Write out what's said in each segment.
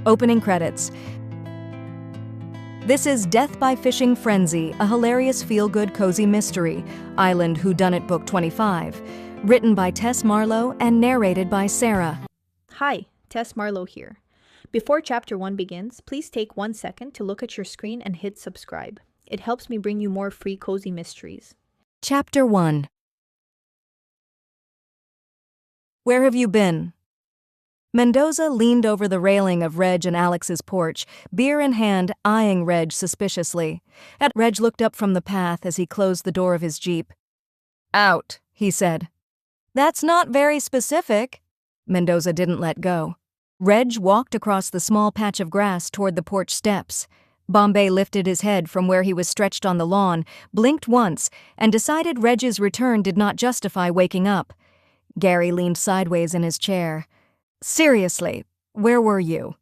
Opening credits. This is Death by Fishing Frenzy, a hilarious feel-good cozy mystery, Island Whodunit Book 25, written by Tess Marlowe and narrated by Sarah. Hi, Tess Marlowe here. Before Chapter 1 begins, please take 1 second to look at your screen and hit subscribe. It helps me bring you more free cozy mysteries. Chapter 1. Where have you been? Mendoza leaned over the railing of Reg and Alex's porch, beer in hand, eyeing Reg suspiciously. Reg looked up from the path as he closed the door of his Jeep. Out, he said. That's not very specific. Mendoza didn't let go. Reg walked across the small patch of grass toward the porch steps. Bombay lifted his head from where he was stretched on the lawn, blinked once, and decided Reg's return did not justify waking up. Gary leaned sideways in his chair. Seriously, where were you?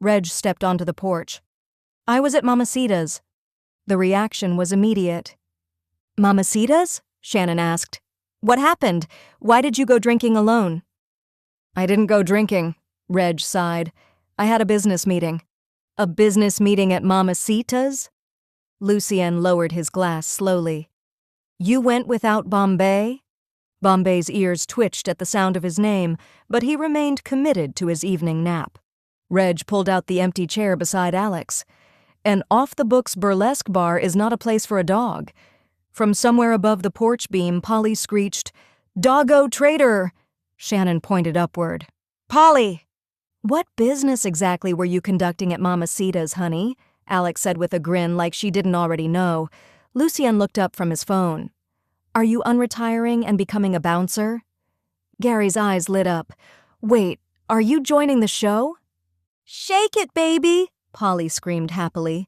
Reg stepped onto the porch. I was at Mamacita's. The reaction was immediate. Mamacita's? Shannon asked. What happened? Why did you go drinking alone? I didn't go drinking, Reg sighed. I had a business meeting. A business meeting at Mamacita's? Lucien lowered his glass slowly. You went without Bombay? Bombay's ears twitched at the sound of his name, but he remained committed to his evening nap. Reg pulled out the empty chair beside Alex. An off-the-books burlesque bar is not a place for a dog. From somewhere above the porch beam, Polly screeched, Doggo traitor! Shannon pointed upward. Polly! What business exactly were you conducting at Mamacita's, honey? Alex said with a grin like she didn't already know. Lucien looked up from his phone. Are you unretiring and becoming a bouncer? Gary's eyes lit up. Wait, are you joining the show? Shake it, baby, Polly screamed happily.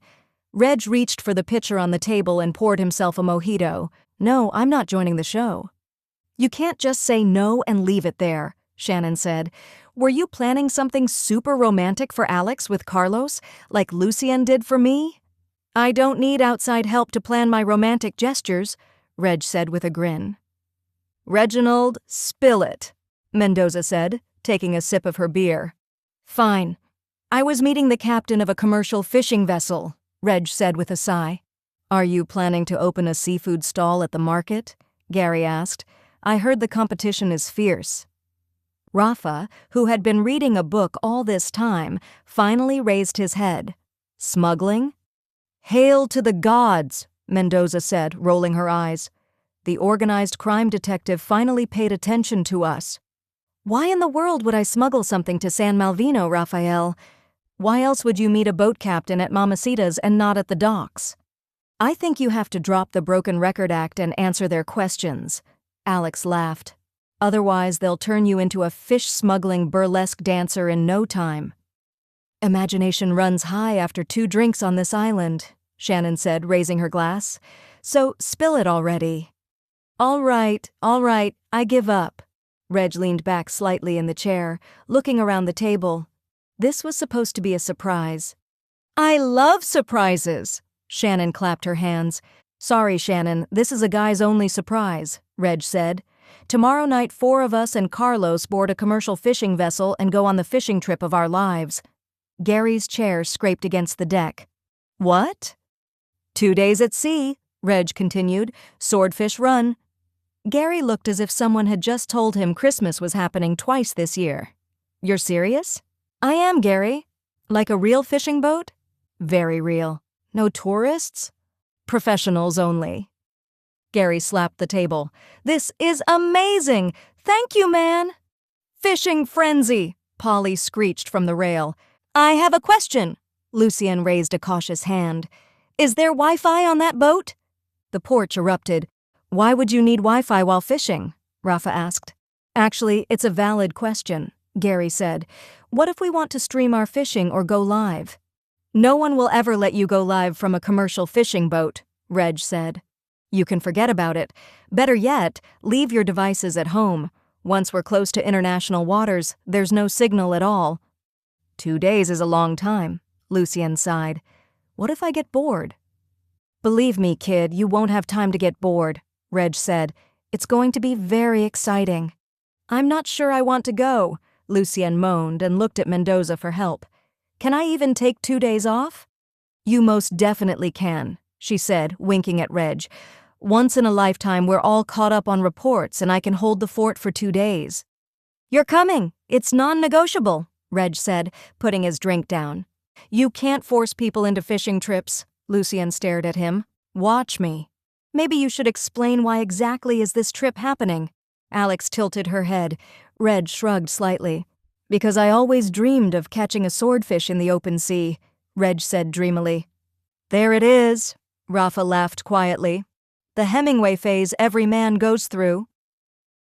Reg reached for the pitcher on the table and poured himself a mojito. No, I'm not joining the show. You can't just say no and leave it there, Shannon said. Were you planning something super romantic for Alex with Carlos, like Lucien did for me? I don't need outside help to plan my romantic gestures, Reg said with a grin. Reginald, spill it, Mendoza said, taking a sip of her beer. Fine. I was meeting the captain of a commercial fishing vessel, Reg said with a sigh. Are you planning to open a seafood stall at the market? Gary asked. I heard the competition is fierce. Rafa, who had been reading a book all this time, finally raised his head. Smuggling? Hail to the gods, Mendoza said, rolling her eyes. The organized crime detective finally paid attention to us. Why in the world would I smuggle something to San Malvino, Raphael? Why else would you meet a boat captain at Mamacita's and not at the docks? I think you have to drop the Broken Record Act and answer their questions. Alex laughed. Otherwise, they'll turn you into a fish-smuggling burlesque dancer in no time. Imagination runs high after 2 drinks on this island, Shannon said, raising her glass. So spill it already. All right, I give up. Reg leaned back slightly in the chair, looking around the table. This was supposed to be a surprise. I love surprises, Shannon clapped her hands. Sorry, Shannon, this is a guy's-only surprise, Reg said. Tomorrow night 4 of us and Carlos board a commercial fishing vessel and go on the fishing trip of our lives. Gary's chair scraped against the deck. What? 2 days at sea, Reg continued. Swordfish run. Gary looked as if someone had just told him Christmas was happening twice this year. You're serious? I am, Gary. Like a real fishing boat? Very real. No tourists? Professionals only. Gary slapped the table. This is amazing! Thank you, man! Fishing frenzy! Polly screeched from the rail. I have a question. Lucien raised a cautious hand. Is there Wi-Fi on that boat? The porch erupted. Why would you need Wi-Fi while fishing? Rafa asked. Actually, it's a valid question, Gary said. What if we want to stream our fishing or go live? No one will ever let you go live from a commercial fishing boat, Reg said. You can forget about it. Better yet, leave your devices at home. Once we're close to international waters, there's no signal at all. 2 days is a long time, Lucien sighed. What if I get bored? Believe me, kid, you won't have time to get bored, Reg said. It's going to be very exciting. I'm not sure I want to go, Lucien moaned and looked at Mendoza for help. Can I even take 2 days off? You most definitely can, she said, winking at Reg. Once in a lifetime, we're all caught up on reports and I can hold the fort for 2 days. You're coming. It's non-negotiable, Reg said, putting his drink down. You can't force people into fishing trips. Lucien stared at him. Watch me. Maybe you should explain why exactly is this trip happening? Alex tilted her head. Reg shrugged slightly. Because I always dreamed of catching a swordfish in the open sea, Reg said dreamily. There it is, Rafa laughed quietly. The Hemingway phase every man goes through.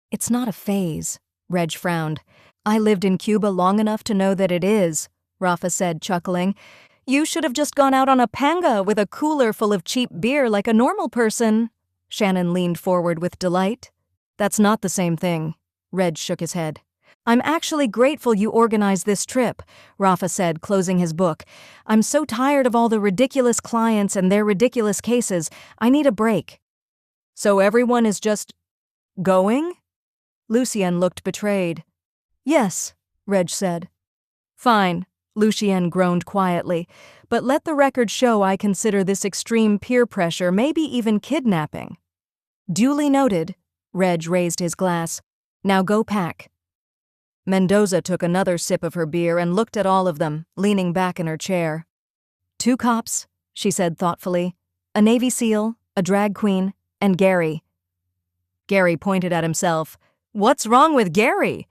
It's not a phase, Reg frowned. I lived in Cuba long enough to know that it is, Rafa said, chuckling. You should have just gone out on a panga with a cooler full of cheap beer like a normal person. Shannon leaned forward with delight. That's not the same thing. Reg shook his head. I'm actually grateful you organized this trip, Rafa said, closing his book. I'm so tired of all the ridiculous clients and their ridiculous cases. I need a break. So everyone is just going? Lucien looked betrayed. Yes, Reg said. Fine, Lucien groaned quietly, but let the record show I consider this extreme peer pressure, maybe even kidnapping. Duly noted, Reg raised his glass. Now go pack. Mendoza took another sip of her beer and looked at all of them, leaning back in her chair. 2 cops, she said thoughtfully. A Navy SEAL, a drag queen, and Gary. Gary pointed at himself. What's wrong with Gary?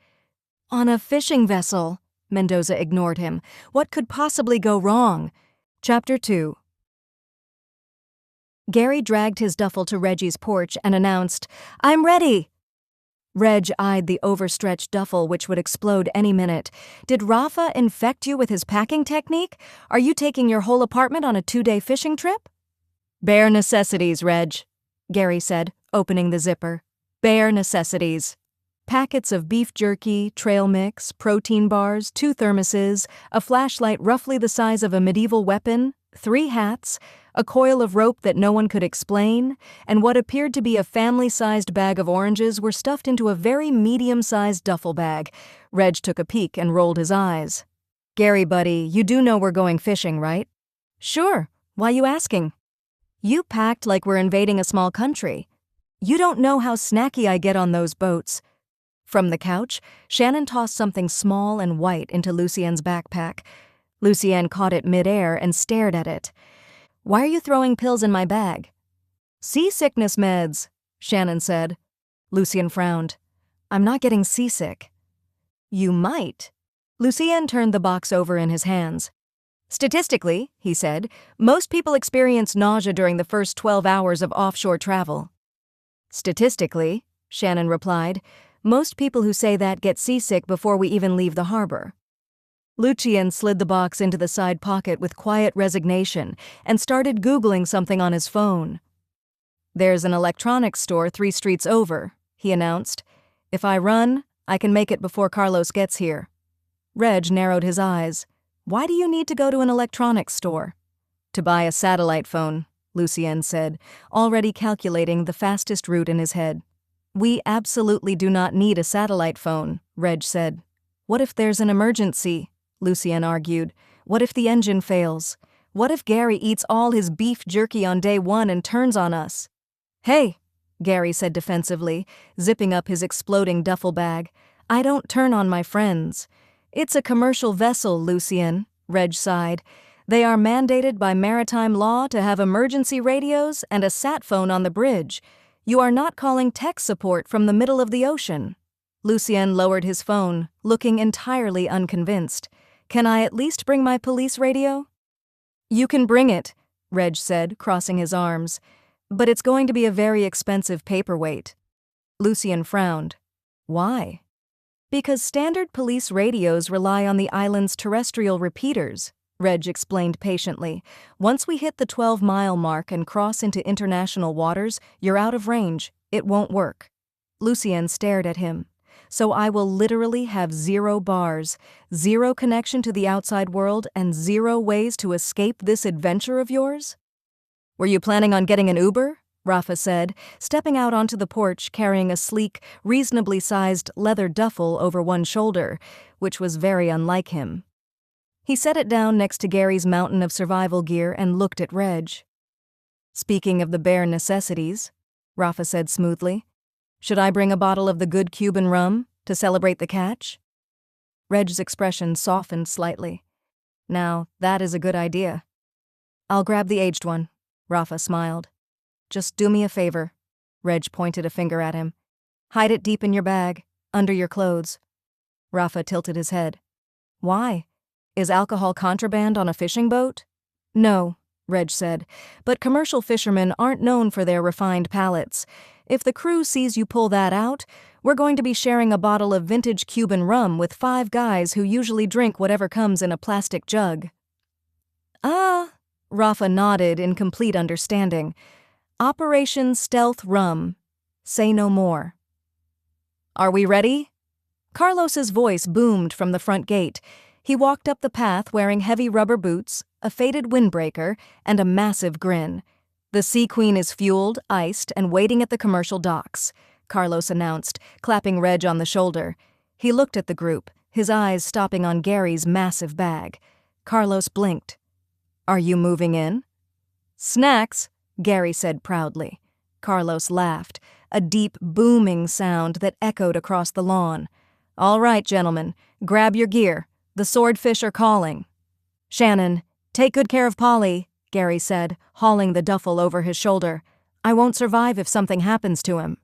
On a fishing vessel, Mendoza ignored him. What could possibly go wrong? Chapter 2. Gary dragged his duffel to Reggie's porch and announced, I'm ready. Reg eyed the overstretched duffel, which would explode any minute. Did Rafa infect you with his packing technique? Are you taking your whole apartment on a 2-day fishing trip? Bare necessities, Reg, Gary said, opening the zipper. Bare necessities. Packets of beef jerky, trail mix, protein bars, 2 thermoses, a flashlight roughly the size of a medieval weapon, 3 hats, a coil of rope that no one could explain, and what appeared to be a family-sized bag of oranges were stuffed into a very medium-sized duffel bag. Reg took a peek and rolled his eyes. Gary, buddy, you do know we're going fishing, right? Sure. Why you asking? You packed like we're invading a small country. You don't know how snacky I get on those boats. From the couch, Shannon tossed something small and white into Lucien's backpack. Lucien caught it midair and stared at it. Why are you throwing pills in my bag? Seasickness meds, Shannon said. Lucien frowned. I'm not getting seasick. You might. Lucien turned the box over in his hands. Statistically, he said, most people experience nausea during the first 12 hours of offshore travel. Statistically, Shannon replied, most people who say that get seasick before we even leave the harbor. Lucien slid the box into the side pocket with quiet resignation and started Googling something on his phone. There's an electronics store 3 streets over, he announced. If I run, I can make it before Carlos gets here. Reg narrowed his eyes. Why do you need to go to an electronics store? To buy a satellite phone, Lucien said, already calculating the fastest route in his head. We absolutely do not need a satellite phone, Reg said. What if there's an emergency? Lucien argued. What if the engine fails? What if Gary eats all his beef jerky on day 1 and turns on us? Hey, Gary said defensively, zipping up his exploding duffel bag. I don't turn on my friends. It's a commercial vessel, Lucien, Reg sighed. They are mandated by maritime law to have emergency radios and a sat phone on the bridge. You are not calling tech support from the middle of the ocean. Lucien lowered his phone, looking entirely unconvinced. Can I at least bring my police radio? You can bring it, Reg said, crossing his arms. But it's going to be a very expensive paperweight. Lucien frowned. Why? Because standard police radios rely on the island's terrestrial repeaters, Reg explained patiently. Once we hit the 12-mile mark and cross into international waters, you're out of range. It won't work. Lucien stared at him. So I will literally have 0 bars, 0 connection to the outside world, and 0 ways to escape this adventure of yours? Were you planning on getting an Uber? Rafa said, stepping out onto the porch carrying a sleek, reasonably sized leather duffel over one shoulder, which was very unlike him. He set it down next to Gary's mountain of survival gear and looked at Reg. "Speaking of the bare necessities," Rafa said smoothly, "should I bring a bottle of the good Cuban rum to celebrate the catch?" Reg's expression softened slightly. "Now, that is a good idea." "I'll grab the aged one," Rafa smiled. "Just do me a favor." Reg pointed a finger at him. "Hide it deep in your bag, under your clothes." Rafa tilted his head. "Why? Is alcohol contraband on a fishing boat?" "No," Reg said, "but commercial fishermen aren't known for their refined palates. If the crew sees you pull that out, we're going to be sharing a bottle of vintage Cuban rum with 5 guys who usually drink whatever comes in a plastic jug." "Ah," Rafa nodded in complete understanding. "Operation Stealth Rum. Say no more." "Are we ready?" Carlos's voice boomed from the front gate. He walked up the path wearing heavy rubber boots, a faded windbreaker, and a massive grin. "The Sea Queen is fueled, iced, and waiting at the commercial docks," Carlos announced, clapping Reg on the shoulder. He looked at the group, his eyes stopping on Gary's massive bag. Carlos blinked. "Are you moving in?" "Snacks," Gary said proudly. Carlos laughed, a deep, booming sound that echoed across the lawn. "All right, gentlemen, grab your gear. The swordfish are calling." "Shannon, take good care of Polly," Gary said, hauling the duffel over his shoulder. "I won't survive if something happens to him."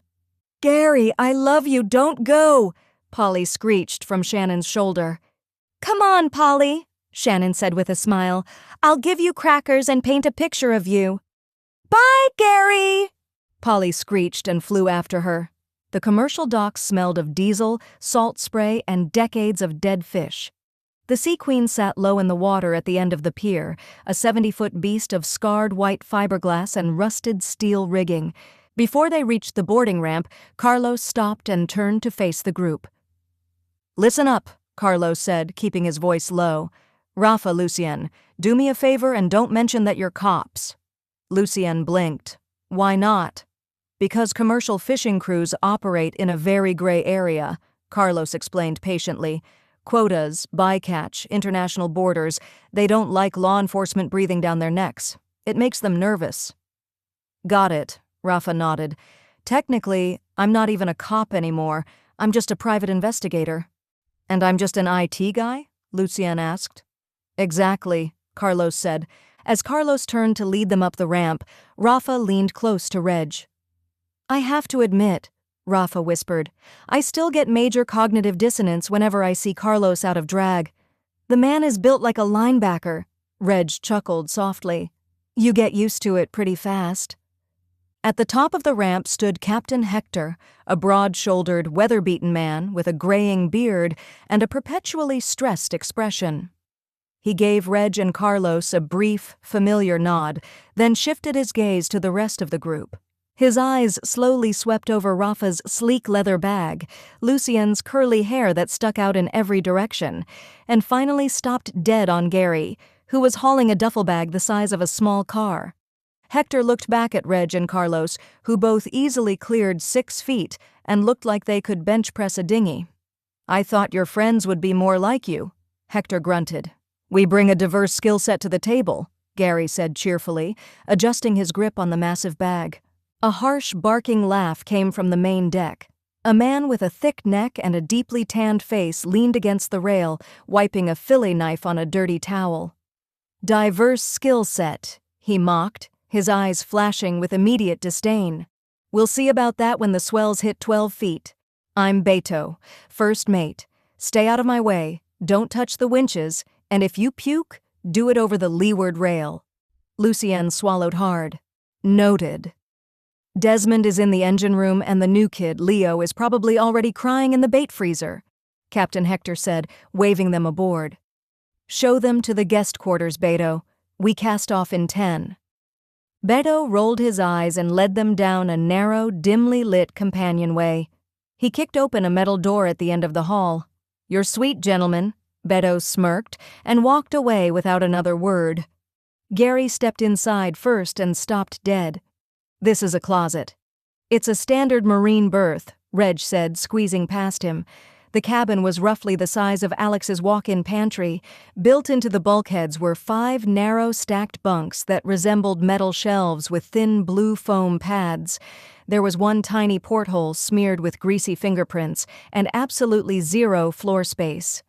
"Gary, I love you, don't go," Polly screeched from Shannon's shoulder. "Come on, Polly," Shannon said with a smile. "I'll give you crackers and paint a picture of you." "Bye, Gary," Polly screeched and flew after her. The commercial docks smelled of diesel, salt spray, and decades of dead fish. The Sea Queen sat low in the water at the end of the pier, a 70-foot beast of scarred white fiberglass and rusted steel rigging. Before they reached the boarding ramp, Carlos stopped and turned to face the group. "Listen up," Carlos said, keeping his voice low. "Rafa, Lucien, do me a favor and don't mention that you're cops." Lucien blinked. "Why not?" "Because commercial fishing crews operate in a very gray area," Carlos explained patiently. "Quotas, bycatch, international borders, they don't like law enforcement breathing down their necks. It makes them nervous." "Got it," Rafa nodded. "Technically, I'm not even a cop anymore. I'm just a private investigator." "And I'm just an IT guy?" Lucien asked. "Exactly," Carlos said. As Carlos turned to lead them up the ramp, Rafa leaned close to Reg. "I have to admit," Rafa whispered, "I still get major cognitive dissonance whenever I see Carlos out of drag. The man is built like a linebacker." Reg chuckled softly. "You get used to it pretty fast." At the top of the ramp stood Captain Hector, a broad-shouldered, weather-beaten man with a graying beard and a perpetually stressed expression. He gave Reg and Carlos a brief, familiar nod, then shifted his gaze to the rest of the group. His eyes slowly swept over Rafa's sleek leather bag, Lucien's curly hair that stuck out in every direction, and finally stopped dead on Gary, who was hauling a duffel bag the size of a small car. Hector looked back at Reg and Carlos, who both easily cleared 6 feet and looked like they could bench press a dinghy. "I thought your friends would be more like you," Hector grunted. "We bring a diverse skill set to the table," Gary said cheerfully, adjusting his grip on the massive bag. A harsh, barking laugh came from the main deck. A man with a thick neck and a deeply tanned face leaned against the rail, wiping a fillet knife on a dirty towel. "Diverse skill set," he mocked, his eyes flashing with immediate disdain. "We'll see about that when the swells hit 12 feet. I'm Beto, first mate. Stay out of my way, don't touch the winches, and if you puke, do it over the leeward rail." Lucien swallowed hard. "Noted." "Desmond is in the engine room and the new kid, Leo, is probably already crying in the bait freezer," Captain Hector said, waving them aboard. "Show them to the guest quarters, Beto. We cast off in 10. Beto rolled his eyes and led them down a narrow, dimly lit companionway. He kicked open a metal door at the end of the hall. "You're sweet, gentlemen," Beto smirked and walked away without another word. Gary stepped inside first and stopped dead. "This is a closet." "It's a standard marine berth," Reg said, squeezing past him. The cabin was roughly the size of Alex's walk-in pantry. Built into the bulkheads were 5 narrow stacked bunks that resembled metal shelves with thin blue foam pads. There was one tiny porthole smeared with greasy fingerprints and absolutely zero floor space.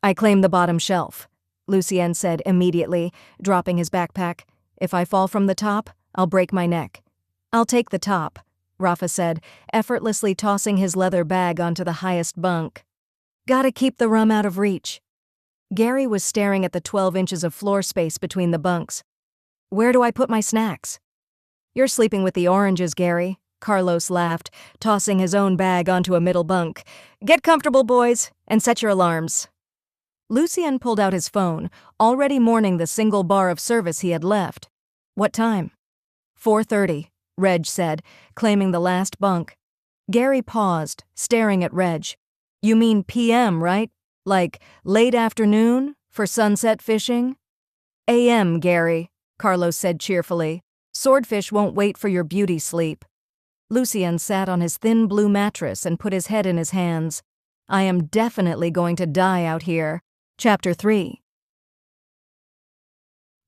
"I claim the bottom shelf," Lucien said immediately, dropping his backpack. "If I fall from the top, I'll break my neck." "I'll take the top," Rafa said, effortlessly tossing his leather bag onto the highest bunk. "Gotta keep the rum out of reach." Gary was staring at the 12 inches of floor space between the bunks. "Where do I put my snacks?" "You're sleeping with the oranges, Gary," Carlos laughed, tossing his own bag onto a middle bunk. "Get comfortable, boys, and set your alarms." Lucien pulled out his phone, already mourning the single bar of service he had left. "What time?" 4:30, Reg said, claiming the last bunk. Gary paused, staring at Reg. "You mean PM, right? Like late afternoon, for sunset fishing?" "AM, Gary," Carlos said cheerfully. "Swordfish won't wait for your beauty sleep." Lucien sat on his thin blue mattress and put his head in his hands. "I am definitely going to die out here." Chapter 3.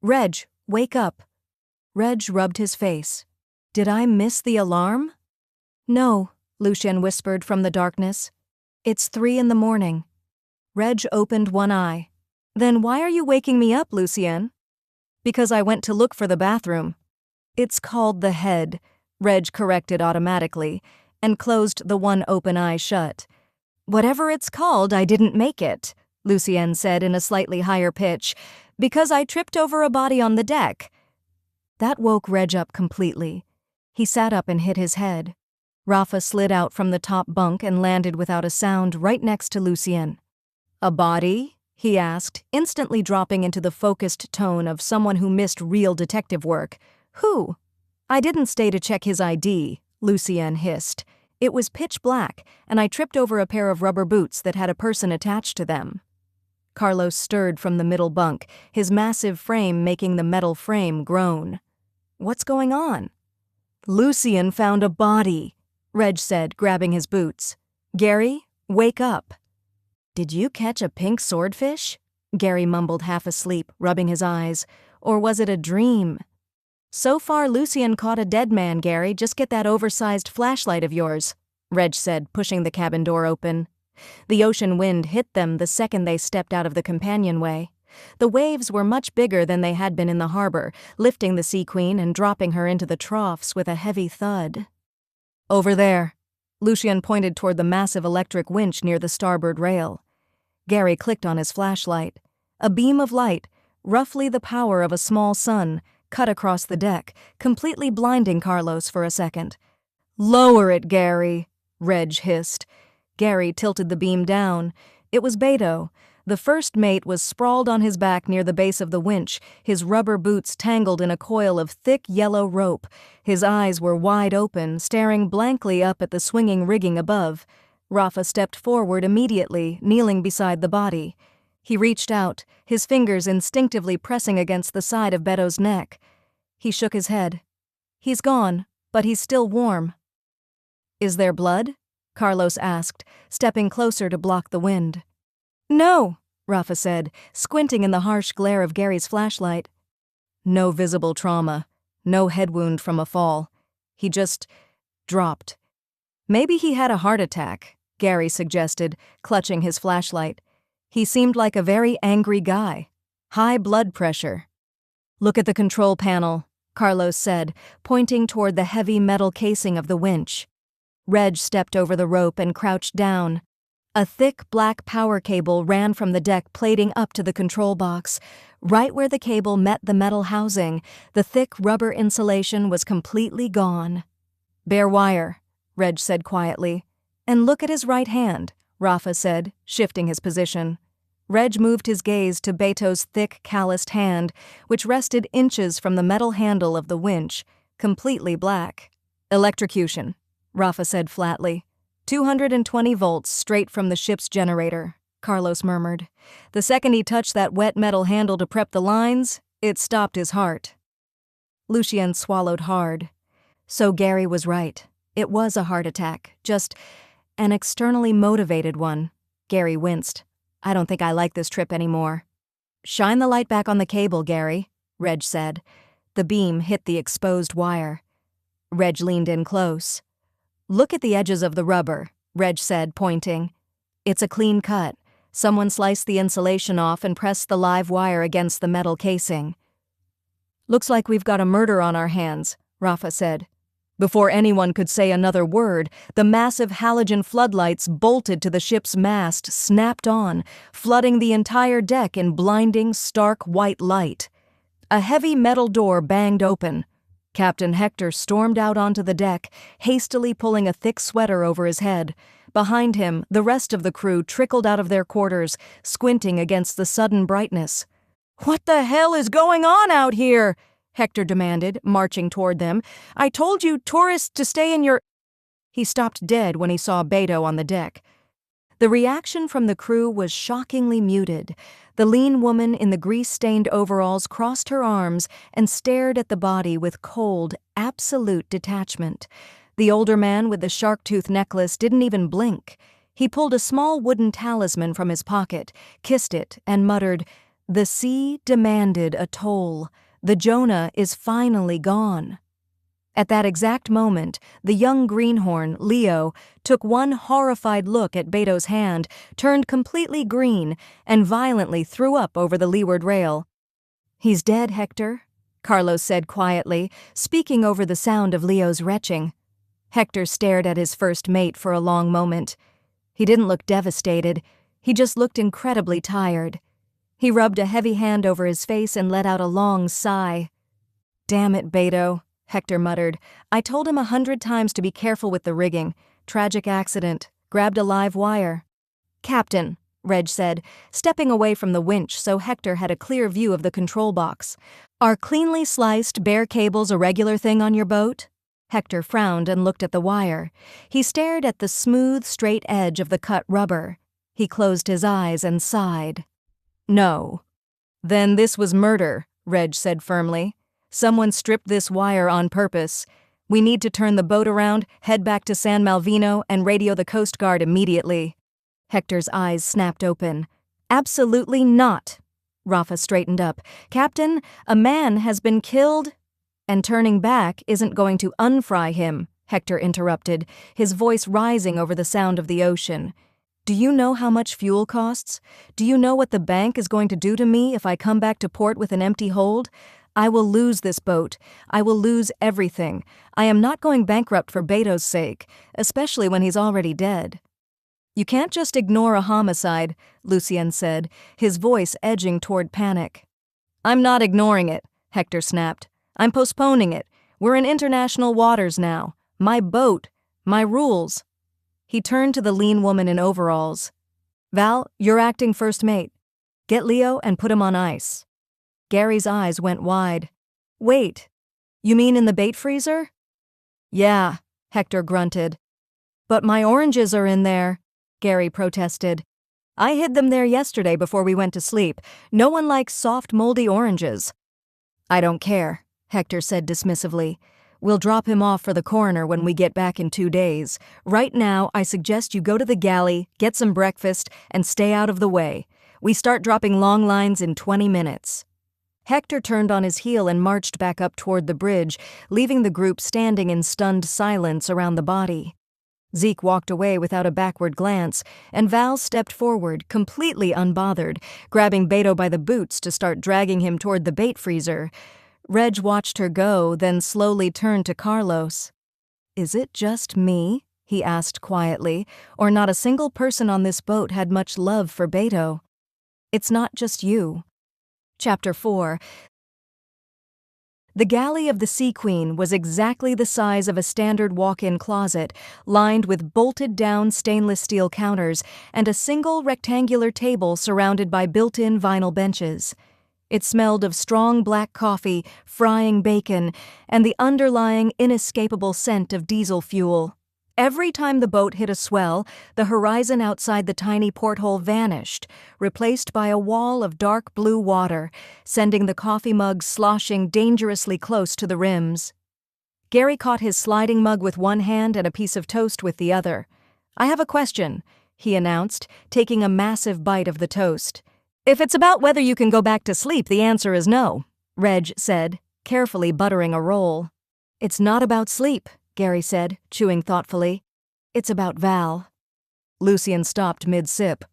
"Reg, wake up." Reg rubbed his face. "Did I miss the alarm?" "No," Lucien whispered from the darkness. "It's 3 in the morning." Reg opened one eye. "Then why are you waking me up, Lucien?" "Because I went to look for the bathroom." "It's called the head," Reg corrected automatically, and closed the one open eye shut. "Whatever it's called, I didn't make it," Lucien said in a slightly higher pitch, "because I tripped over a body on the deck." That woke Reg up completely. He sat up and hit his head. Rafa slid out from the top bunk and landed without a sound right next to Lucien. "A body?" he asked, instantly dropping into the focused tone of someone who missed real detective work. "Who?" "I didn't stay to check his ID," Lucien hissed. "It was pitch black, and I tripped over a pair of rubber boots that had a person attached to them." Carlos stirred from the middle bunk, his massive frame making the metal frame groan. "What's going on?" "Lucien found a body," Reg said, grabbing his boots. "Gary, wake up." "Did you catch a pink swordfish?" Gary mumbled half asleep, rubbing his eyes. "Or was it a dream?" "So far Lucien caught a dead man, Gary. Just get that oversized flashlight of yours," Reg said, pushing the cabin door open. The ocean wind hit them the second they stepped out of the companionway. The waves were much bigger than they had been in the harbor, lifting the Sea Queen and dropping her into the troughs with a heavy thud. "Over there." Lucien pointed toward the massive electric winch near the starboard rail. Gary clicked on his flashlight. A beam of light, roughly the power of a small sun, cut across the deck, completely blinding Carlos for a second. "Lower it, Gary," Reg hissed. Gary tilted the beam down. It was Beto. The first mate was sprawled on his back near the base of the winch, his rubber boots tangled in a coil of thick yellow rope. His eyes were wide open, staring blankly up at the swinging rigging above. Rafa stepped forward immediately, kneeling beside the body. He reached out, his fingers instinctively pressing against the side of Beto's neck. He shook his head. "He's gone, but he's still warm." "Is there blood?" Carlos asked, stepping closer to block the wind. "No," Rafa said, squinting in the harsh glare of Gary's flashlight. "No visible trauma. No head wound from a fall. He just dropped." "Maybe he had a heart attack," Gary suggested, clutching his flashlight. "He seemed like a very angry guy. High blood pressure." "Look at the control panel," Carlos said, pointing toward the heavy metal casing of the winch. Reg stepped over the rope and crouched down. A thick black power cable ran from the deck plating up to the control box. Right where the cable met the metal housing, the thick rubber insulation was completely gone. "Bare wire," Reg said quietly. "And look at his right hand," Rafa said, shifting his position. Reg moved his gaze to Beto's thick, calloused hand, which rested inches from the metal handle of the winch, completely black. "Electrocution," Rafa said flatly. 220 volts straight from the ship's generator," Carlos murmured. "The second he touched that wet metal handle to prep the lines, it stopped his heart." Lucien swallowed hard. So Gary was right. It was a heart attack, just an externally motivated one, Gary winced. I don't think I like this trip anymore. Shine the light back on the cable, Gary, Reg said. The beam hit the exposed wire. Reg leaned in close. Look at the edges of the rubber, Reg said, pointing. It's a clean cut. Someone sliced the insulation off and pressed the live wire against the metal casing. Looks like we've got a murder on our hands, Rafa said. Before anyone could say another word, the massive halogen floodlights bolted to the ship's mast snapped on, flooding the entire deck in blinding, stark white light. A heavy metal door banged open. Captain Hector stormed out onto the deck, hastily pulling a thick sweater over his head. Behind him, the rest of the crew trickled out of their quarters, squinting against the sudden brightness. "What the hell is going on out here?" Hector demanded, marching toward them. "I told you tourists to stay in your—" He stopped dead when he saw Beto on the deck. The reaction from the crew was shockingly muted. The lean woman in the grease-stained overalls crossed her arms and stared at the body with cold, absolute detachment. The older man with the shark-tooth necklace didn't even blink. He pulled a small wooden talisman from his pocket, kissed it, and muttered, "The sea demanded a toll. The Jonah is finally gone." At that exact moment, the young greenhorn, Leo, took one horrified look at Beto's hand, turned completely green, and violently threw up over the leeward rail. "He's dead, Hector," Carlos said quietly, speaking over the sound of Leo's retching. Hector stared at his first mate for a long moment. He didn't look devastated. He just looked incredibly tired. He rubbed a heavy hand over his face and let out a long sigh. "Damn it, Beto," Hector muttered. "I told him 100 times to be careful with the rigging. Tragic accident. Grabbed a live wire." "Captain," Reg said, stepping away from the winch so Hector had a clear view of the control box. "Are cleanly sliced, bare cables a regular thing on your boat?" Hector frowned and looked at the wire. He stared at the smooth, straight edge of the cut rubber. He closed his eyes and sighed. "No." "Then this was murder," Reg said firmly. "Someone stripped this wire on purpose. We need to turn the boat around, head back to San Malvino, and radio the Coast Guard immediately." Hector's eyes snapped open. "Absolutely not." Rafa straightened up. "Captain, a man has been killed—" "And turning back isn't going to unfry him," Hector interrupted, his voice rising over the sound of the ocean. "Do you know how much fuel costs? Do you know what the bank is going to do to me if I come back to port with an empty hold? I will lose this boat. I will lose everything. I am not going bankrupt for Beto's sake, especially when he's already dead." "You can't just ignore a homicide," Lucien said, his voice edging toward panic. "I'm not ignoring it," Hector snapped. "I'm postponing it. We're in international waters now. My boat. My rules." He turned to the lean woman in overalls. "Val, you're acting first mate. Get Leo and put him on ice." Gary's eyes went wide. "Wait, you mean in the bait freezer?" "Yeah," Hector grunted. "But my oranges are in there," Gary protested. "I hid them there yesterday before we went to sleep. No one likes soft, moldy oranges." "I don't care," Hector said dismissively. "We'll drop him off for the coroner when we get back in 2 days. Right now, I suggest you go to the galley, get some breakfast, and stay out of the way. We start dropping long lines in 20 minutes. Hector turned on his heel and marched back up toward the bridge, leaving the group standing in stunned silence around the body. Zeke walked away without a backward glance, and Val stepped forward, completely unbothered, grabbing Beto by the boots to start dragging him toward the bait freezer. Reg watched her go, then slowly turned to Carlos. "Is it just me?" he asked quietly, "or not a single person on this boat had much love for Beto?" "It's not just you." Chapter 4. The galley of the Sea Queen was exactly the size of a standard walk-in closet, lined with bolted-down stainless steel counters and a single rectangular table surrounded by built-in vinyl benches. It smelled of strong black coffee, frying bacon, and the underlying inescapable scent of diesel fuel. Every time the boat hit a swell, the horizon outside the tiny porthole vanished, replaced by a wall of dark blue water, sending the coffee mugs sloshing dangerously close to the rims. Gary caught his sliding mug with one hand and a piece of toast with the other. "I have a question," he announced, taking a massive bite of the toast. If it's about whether you can go back to sleep, the answer is no, Reg said, carefully buttering a roll. It's not about sleep, Gary said, chewing thoughtfully. It's about Val. Lucien stopped mid-sip.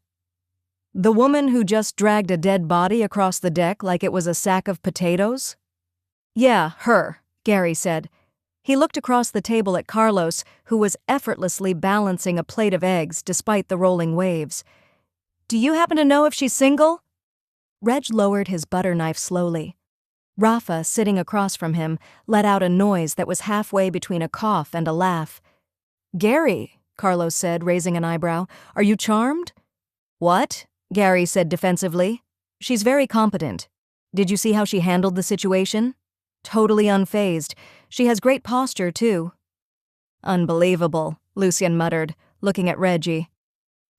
The woman who just dragged a dead body across the deck like it was a sack of potatoes? Yeah, her, Gary said. He looked across the table at Carlos, who was effortlessly balancing a plate of eggs despite the rolling waves. Do you happen to know if she's single? Reg lowered his butter knife slowly. Rafa, sitting across from him, let out a noise that was halfway between a cough and a laugh. Gary, Carlos said, raising an eyebrow, are you charmed? What? Gary said defensively. She's very competent. Did you see how she handled the situation? Totally unfazed. She has great posture, too. Unbelievable, Lucien muttered, looking at Reggie.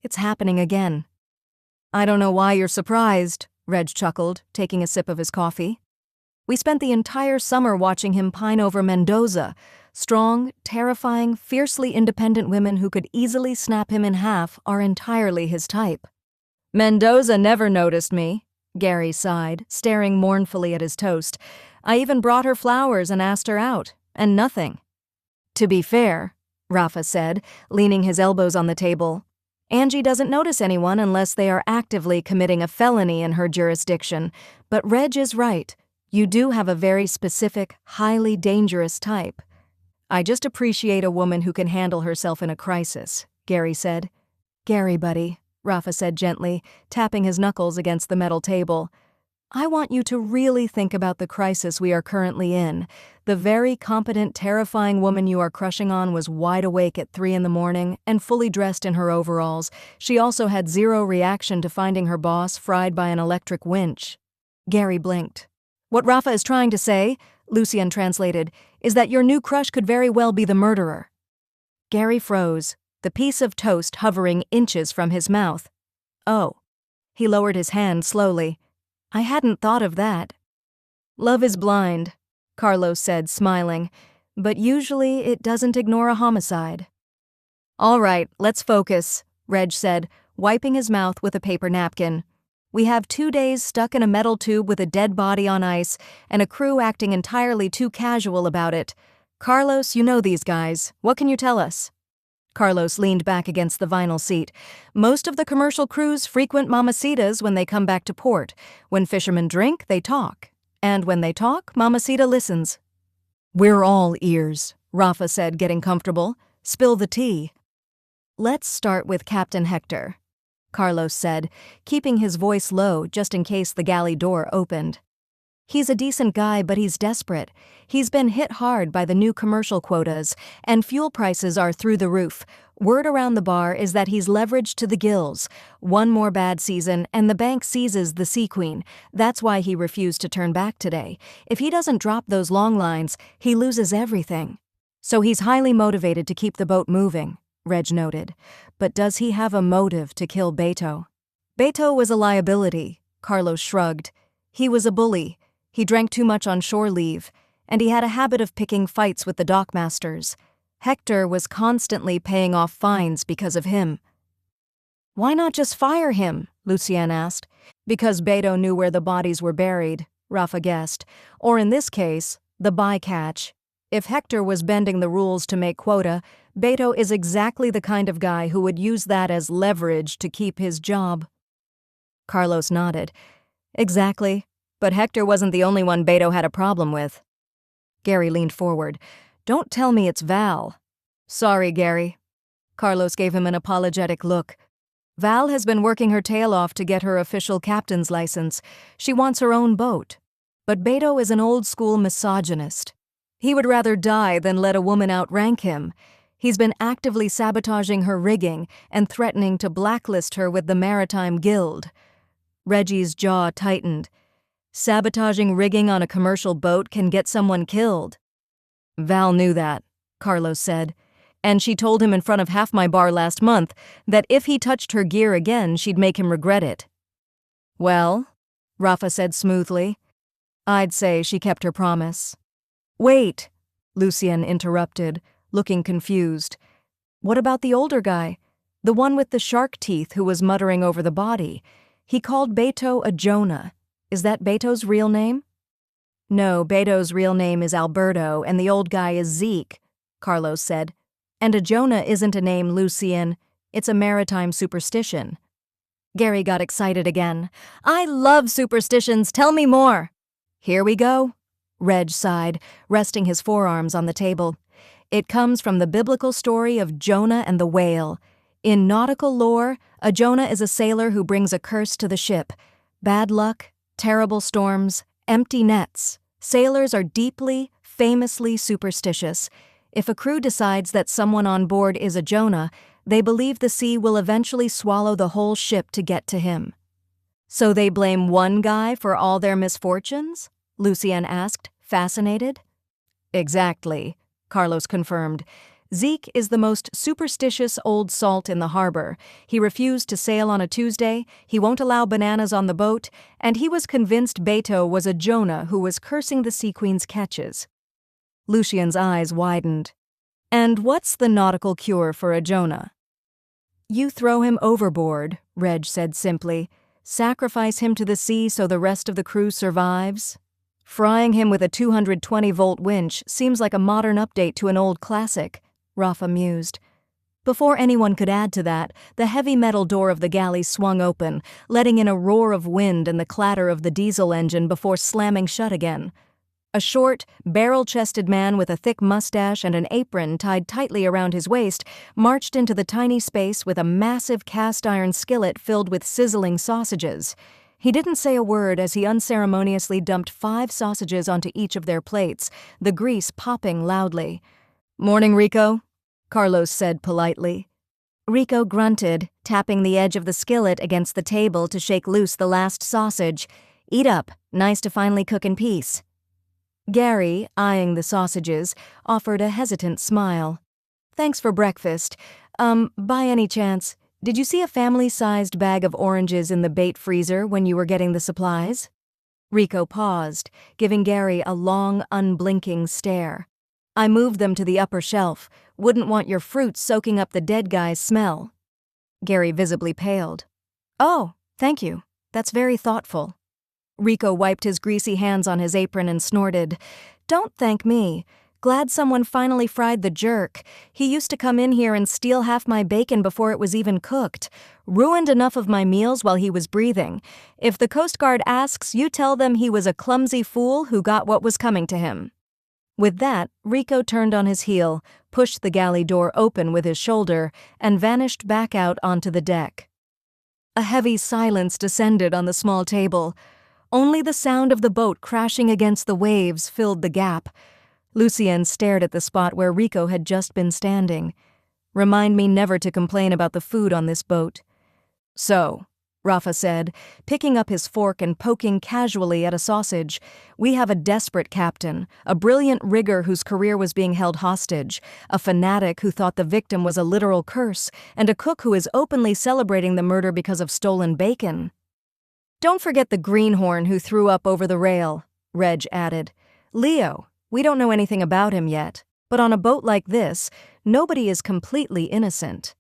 It's happening again. I don't know why you're surprised, Reg chuckled, taking a sip of his coffee. We spent the entire summer watching him pine over Mendoza, strong, terrifying, fiercely independent women who could easily snap him in half are entirely his type. Mendoza never noticed me, Gary sighed, staring mournfully at his toast. I even brought her flowers and asked her out, and nothing. To be fair, Rafa said, leaning his elbows on the table, Angie doesn't notice anyone unless they are actively committing a felony in her jurisdiction, but Reg is right. You do have a very specific, highly dangerous type. I just appreciate a woman who can handle herself in a crisis, Gary said. Gary, buddy, Rafa said gently, tapping his knuckles against the metal table. I want you to really think about the crisis we are currently in. The very competent, terrifying woman you are crushing on was wide awake at 3 a.m. and fully dressed in her overalls. She also had zero reaction to finding her boss fried by an electric winch. Gary blinked. What Rafa is trying to say, Lucien translated, is that your new crush could very well be the murderer. Gary froze, the piece of toast hovering inches from his mouth. Oh. He lowered his hand slowly. I hadn't thought of that. Love is blind, Carlos said, smiling, but usually it doesn't ignore a homicide. All right, let's focus, Reg said, wiping his mouth with a paper napkin. We have 2 days stuck in a metal tube with a dead body on ice and a crew acting entirely too casual about it. Carlos, you know these guys. What can you tell us? Carlos leaned back against the vinyl seat. Most of the commercial crews frequent Mamacitas when they come back to port. When fishermen drink, they talk. And when they talk, Mamacita listens. We're all ears, Rafa said, getting comfortable. Spill the tea. Let's start with Captain Hector, Carlos said, keeping his voice low just in case the galley door opened. He's a decent guy, but he's desperate. He's been hit hard by the new commercial quotas, and fuel prices are through the roof. Word around the bar is that he's leveraged to the gills. One more bad season, and the bank seizes the Sea Queen. That's why he refused to turn back today. If he doesn't drop those long lines, he loses everything. So he's highly motivated to keep the boat moving, Reg noted. But does he have a motive to kill Beto? Beto was a liability, Carlos shrugged. He was a bully. He drank too much on shore leave, and he had a habit of picking fights with the dockmasters. Hector was constantly paying off fines because of him. Why not just fire him? Lucien asked. Because Beto knew where the bodies were buried, Rafa guessed. Or in this case, the bycatch. If Hector was bending the rules to make quota, Beto is exactly the kind of guy who would use that as leverage to keep his job. Carlos nodded. Exactly. But Hector wasn't the only one Beto had a problem with. Gary leaned forward. Don't tell me it's Val. Sorry, Gary. Carlos gave him an apologetic look. Val has been working her tail off to get her official captain's license. She wants her own boat. But Beto is an old-school misogynist. He would rather die than let a woman outrank him. He's been actively sabotaging her rigging and threatening to blacklist her with the Maritime Guild. Reggie's jaw tightened. Sabotaging rigging on a commercial boat can get someone killed. Val knew that, Carlos said, and she told him in front of half my bar last month that if he touched her gear again, she'd make him regret it. Well, Rafa said smoothly, I'd say she kept her promise. Wait, Lucien interrupted, looking confused. What about the older guy? The one with the shark teeth who was muttering over the body. He called Beto a Jonah. Is that Beto's real name? No, Beto's real name is Alberto, and the old guy is Zeke, Carlos said. And a Jonah isn't a name, Lucien. It's a maritime superstition. Gary got excited again. I love superstitions, tell me more. Here we go, Reg sighed, resting his forearms on the table. It comes from the biblical story of Jonah and the whale. In nautical lore, a Jonah is a sailor who brings a curse to the ship. Bad luck, terrible storms, empty nets. Sailors are deeply, famously superstitious. If a crew decides that someone on board is a Jonah, they believe the sea will eventually swallow the whole ship to get to him. So they blame one guy for all their misfortunes? Lucien asked, fascinated. Exactly, Carlos confirmed. Zeke is the most superstitious old salt in the harbor. He refused to sail on a Tuesday, he won't allow bananas on the boat, and he was convinced Beto was a Jonah who was cursing the Sea Queen's catches. Lucien's eyes widened. And what's the nautical cure for a Jonah? You throw him overboard, Reg said simply. Sacrifice him to the sea so the rest of the crew survives. Frying him with a 220-volt winch seems like a modern update to an old classic, Rafa mused. Before anyone could add to that, the heavy metal door of the galley swung open, letting in a roar of wind and the clatter of the diesel engine before slamming shut again. A short, barrel-chested man with a thick mustache and an apron tied tightly around his waist marched into the tiny space with a massive cast-iron skillet filled with sizzling sausages. He didn't say a word as he unceremoniously dumped 5 sausages onto each of their plates, the grease popping loudly. "Morning, Rico," Carlos said politely. Rico grunted, tapping the edge of the skillet against the table to shake loose the last sausage. "Eat up. Nice to finally cook in peace." Gary, eyeing the sausages, offered a hesitant smile. "Thanks for breakfast. By any chance, did you see a family-sized bag of oranges in the bait freezer when you were getting the supplies?" Rico paused, giving Gary a long, unblinking stare. "I moved them to the upper shelf. Wouldn't want your fruit soaking up the dead guy's smell." Gary visibly paled. "Oh, thank you. That's very thoughtful." Rico wiped his greasy hands on his apron and snorted. "Don't thank me. Glad someone finally fried the jerk. He used to come in here and steal half my bacon before it was even cooked. Ruined enough of my meals while he was breathing. If the Coast Guard asks, you tell them he was a clumsy fool who got what was coming to him." With that, Rico turned on his heel, pushed the galley door open with his shoulder, and vanished back out onto the deck. A heavy silence descended on the small table. Only the sound of the boat crashing against the waves filled the gap. Lucien stared at the spot where Rico had just been standing. "Remind me never to complain about the food on this boat." "So," Rafa said, picking up his fork and poking casually at a sausage, "we have a desperate captain, a brilliant rigger whose career was being held hostage, a fanatic who thought the victim was a literal curse, and a cook who is openly celebrating the murder because of stolen bacon." "Don't forget the greenhorn who threw up over the rail," Reg added. "Leo, we don't know anything about him yet, but on a boat like this, nobody is completely innocent."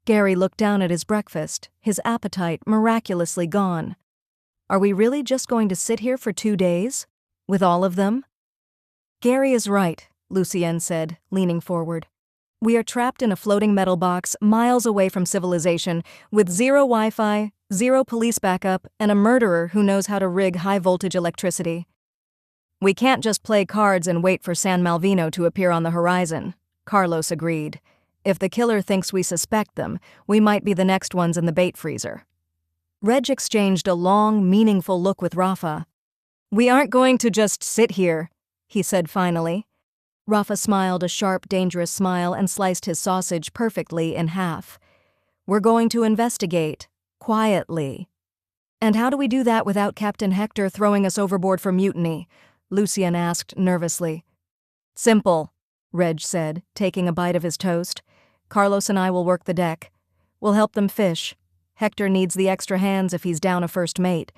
Gary looked down at his breakfast, his appetite miraculously gone. "Are we really just going to sit here for 2 days? With all of them?" "Gary is right," Lucien said, leaning forward. "We are trapped in a floating metal box miles away from civilization, with 0 Wi-Fi, 0 police backup, and a murderer who knows how to rig high-voltage electricity. We can't just play cards and wait for San Malvino to appear on the horizon," Carlos agreed. "If the killer thinks we suspect them, we might be the next ones in the bait freezer." Reg exchanged a long, meaningful look with Rafa. "We aren't going to just sit here," he said finally. Rafa smiled a sharp, dangerous smile and sliced his sausage perfectly in half. "We're going to investigate. Quietly." "And how do we do that without Captain Hector throwing us overboard for mutiny?" Lucien asked nervously. "Simple," Reg said, taking a bite of his toast. "Carlos and I will work the deck. We'll help them fish. Hector needs the extra hands if he's down a first mate.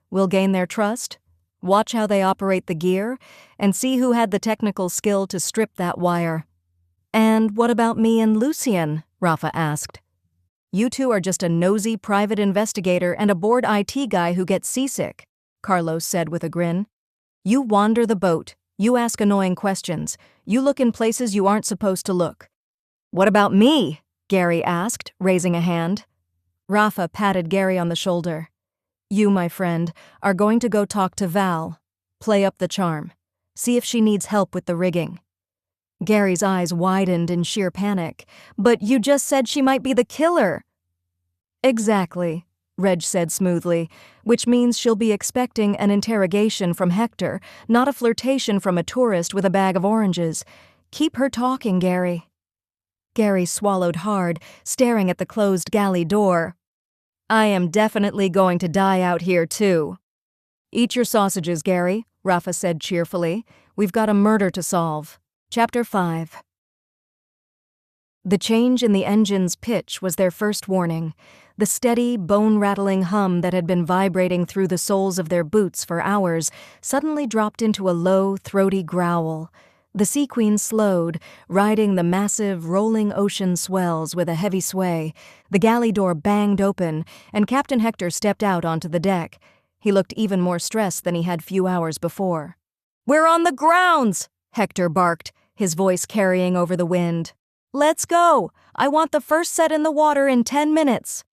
We'll gain their trust, watch how they operate the gear, and see who had the technical skill to strip that wire." "And what about me and Lucien?" Rafa asked. You two are just a nosy private investigator and a bored IT guy who gets seasick, Carlos said with a grin. You wander the boat, you ask annoying questions, you look in places you aren't supposed to look. What about me? Gary asked, raising a hand. Rafa patted Gary on the shoulder. You, my friend, are going to go talk to Val. Play up the charm. See if she needs help with the rigging. Gary's eyes widened in sheer panic. But you just said she might be the killer. Exactly, Reg said smoothly, which means she'll be expecting an interrogation from Hector, not a flirtation from a tourist with a bag of oranges. Keep her talking, Gary. Gary swallowed hard, staring at the closed galley door. I am definitely going to die out here, too. Eat your sausages, Gary, Rafa said cheerfully. We've got a murder to solve. Chapter 5. The change in the engine's pitch was their first warning. The steady, bone-rattling hum that had been vibrating through the soles of their boots for hours suddenly dropped into a low, throaty growl. The Sea Queen slowed, riding the massive, rolling ocean swells with a heavy sway. The galley door banged open, and Captain Hector stepped out onto the deck. He looked even more stressed than he had few hours before. "We're on the grounds!" Hector barked, his voice carrying over the wind. "Let's go! I want the first set in the water in 10 minutes!"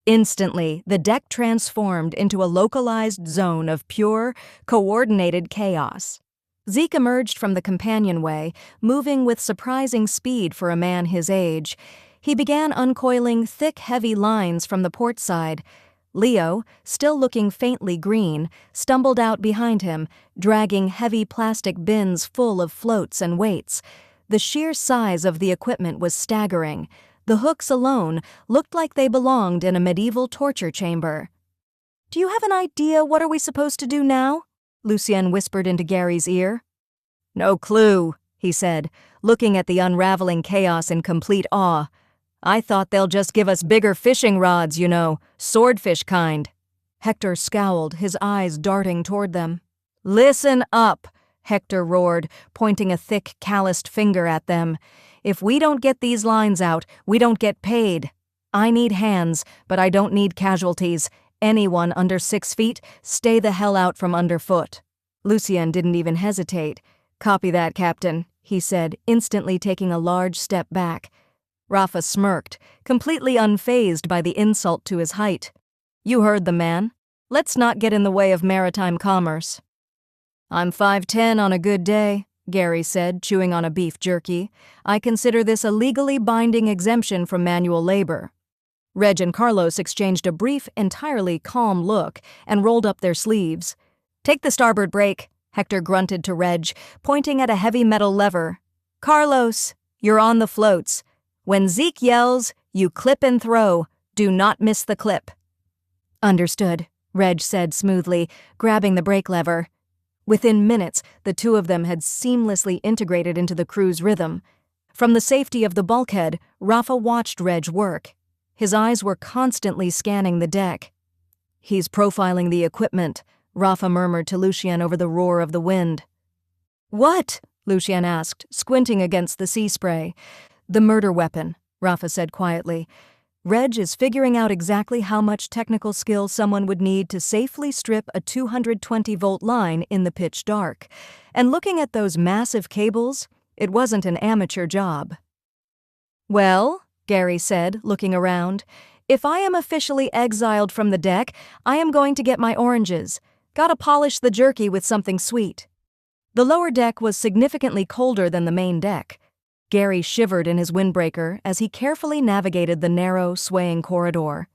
Instantly, the deck transformed into a localized zone of pure, coordinated chaos. Zeke emerged from the companionway, moving with surprising speed for a man his age. He began uncoiling thick, heavy lines from the port side. Leo, still looking faintly green, stumbled out behind him, dragging heavy plastic bins full of floats and weights. The sheer size of the equipment was staggering. The hooks alone looked like they belonged in a medieval torture chamber. "Do you have an idea what are we supposed to do now?" Lucien whispered into Gary's ear. "No clue," he said, looking at the unraveling chaos in complete awe. "I thought they'll just give us bigger fishing rods, swordfish kind." Hector scowled, his eyes darting toward them. "Listen up," Hector roared, pointing a thick, calloused finger at them. "If we don't get these lines out, we don't get paid. I need hands, but I don't need casualties. Anyone under 6 feet, stay the hell out from underfoot." Lucien didn't even hesitate. "Copy that, Captain," he said, instantly taking a large step back. Rafa smirked, completely unfazed by the insult to his height. "You heard the man. Let's not get in the way of maritime commerce." "I'm 5'10" on a good day," Gary said, chewing on a beef jerky. "I consider this a legally binding exemption from manual labor." Reg and Carlos exchanged a brief, entirely calm look and rolled up their sleeves. "Take the starboard brake," Hector grunted to Reg, pointing at a heavy metal lever. "Carlos, you're on the floats. When Zeke yells, you clip and throw. Do not miss the clip." "Understood," Reg said smoothly, grabbing the brake lever. Within minutes, the two of them had seamlessly integrated into the crew's rhythm. From the safety of the bulkhead, Rafa watched Reg work. His eyes were constantly scanning the deck. "He's profiling the equipment," Rafa murmured to Lucien over the roar of the wind. "What?" Lucien asked, squinting against the sea spray. "The murder weapon," Rafa said quietly. "Reg is figuring out exactly how much technical skill someone would need to safely strip a 220-volt line in the pitch dark. And looking at those massive cables, it wasn't an amateur job." "Well," Gary said, looking around, "if I am officially exiled from the deck, I am going to get my oranges. Gotta polish the jerky with something sweet." The lower deck was significantly colder than the main deck. Gary shivered in his windbreaker as he carefully navigated the narrow, swaying corridor.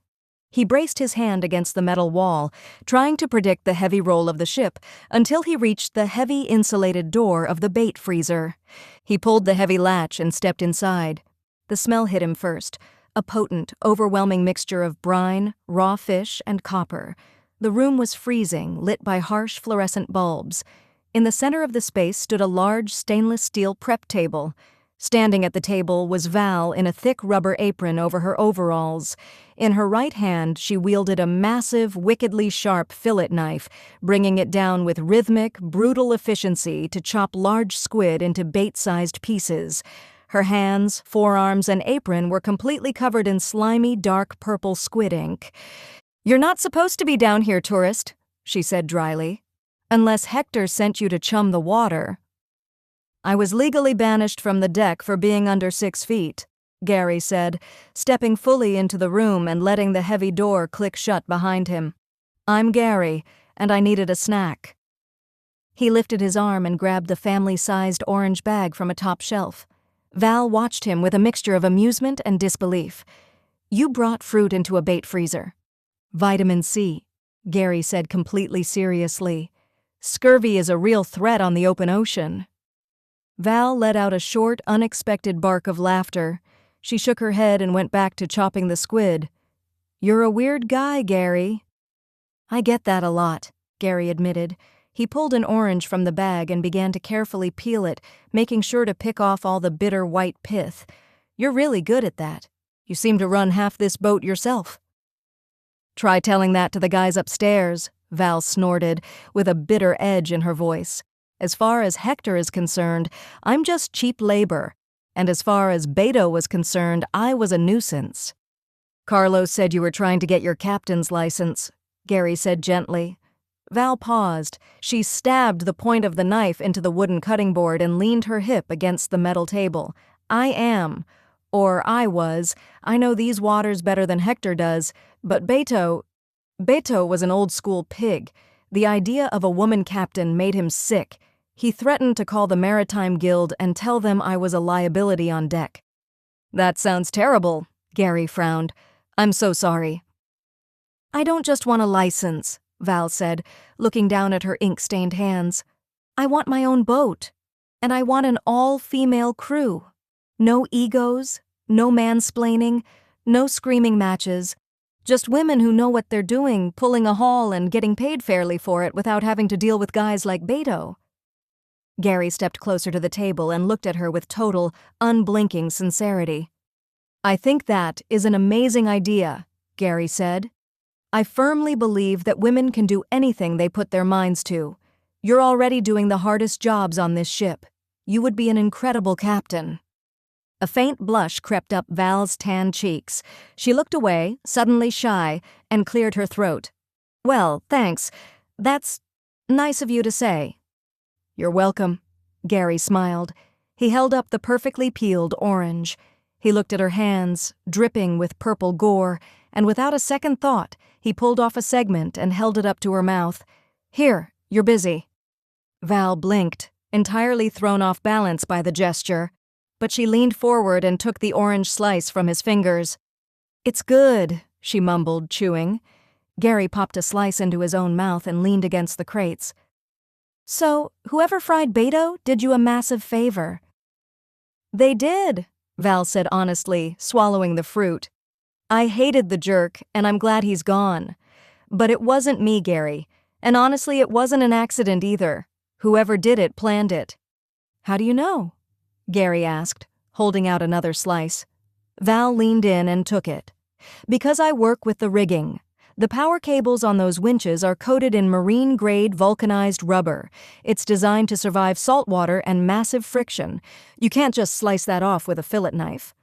He braced his hand against the metal wall, trying to predict the heavy roll of the ship, until he reached the heavy insulated door of the bait freezer. He pulled the heavy latch and stepped inside. The smell hit him first, a potent, overwhelming mixture of brine, raw fish, and copper. The room was freezing, lit by harsh fluorescent bulbs. In the center of the space stood a large stainless steel prep table. Standing at the table was Val in a thick rubber apron over her overalls. In her right hand, she wielded a massive, wickedly sharp fillet knife, bringing it down with rhythmic, brutal efficiency to chop large squid into bait-sized pieces. Her hands, forearms, and apron were completely covered in slimy, dark purple squid ink. "You're not supposed to be down here, tourist," she said dryly. "Unless Hector sent you to chum the water." "I was legally banished from the deck for being under 6 feet," Gary said, stepping fully into the room and letting the heavy door click shut behind him. "I'm Gary, and I needed a snack." He lifted his arm and grabbed the family-sized orange bag from a top shelf. Val watched him with a mixture of amusement and disbelief. "You brought fruit into a bait freezer." "Vitamin C," Gary said completely seriously. "Scurvy is a real threat on the open ocean." Val let out a short, unexpected bark of laughter. She shook her head and went back to chopping the squid. "You're a weird guy, Gary." "I get that a lot," Gary admitted. He pulled an orange from the bag and began to carefully peel it, making sure to pick off all the bitter white pith. "You're really good at that. You seem to run half this boat yourself." "Try telling that to the guys upstairs," Val snorted, with a bitter edge in her voice. "As far as Hector is concerned, I'm just cheap labor. And as far as Beto was concerned, I was a nuisance." "Carlos said you were trying to get your captain's license," Gary said gently. Val paused. She stabbed the point of the knife into the wooden cutting board and leaned her hip against the metal table. "I am. Or I was. I know these waters better than Hector does, but Beto was an old-school pig. The idea of a woman captain made him sick. He threatened to call the Maritime Guild and tell them I was a liability on deck." "That sounds terrible," Gary frowned. "I'm so sorry." "I don't just want a license," Val said, looking down at her ink-stained hands. "I want my own boat. And I want an all-female crew. No egos, no mansplaining, no screaming matches. Just women who know what they're doing, pulling a haul and getting paid fairly for it without having to deal with guys like Beto." Gary stepped closer to the table and looked at her with total, unblinking sincerity. "I think that is an amazing idea," Gary said. "I firmly believe that women can do anything they put their minds to. You're already doing the hardest jobs on this ship. You would be an incredible captain." A faint blush crept up Val's tan cheeks. She looked away, suddenly shy, and cleared her throat. "Well, thanks. That's nice of you to say." "You're welcome," Gary smiled. He held up the perfectly peeled orange. He looked at her hands, dripping with purple gore, and without a second thought, he pulled off a segment and held it up to her mouth. "Here, you're busy." Val blinked, entirely thrown off balance by the gesture, but she leaned forward and took the orange slice from his fingers. "It's good," she mumbled, chewing. Gary popped a slice into his own mouth and leaned against the crates. "So, whoever fried Beto did you a massive favor." "They did," Val said honestly, swallowing the fruit. "I hated the jerk, and I'm glad he's gone. But it wasn't me, Gary. And honestly, it wasn't an accident either. Whoever did it planned it." "How do you know?" Gary asked, holding out another slice. Val leaned in and took it. "Because I work with the rigging. The power cables on those winches are coated in marine-grade vulcanized rubber. It's designed to survive salt water and massive friction. You can't just slice that off with a fillet knife."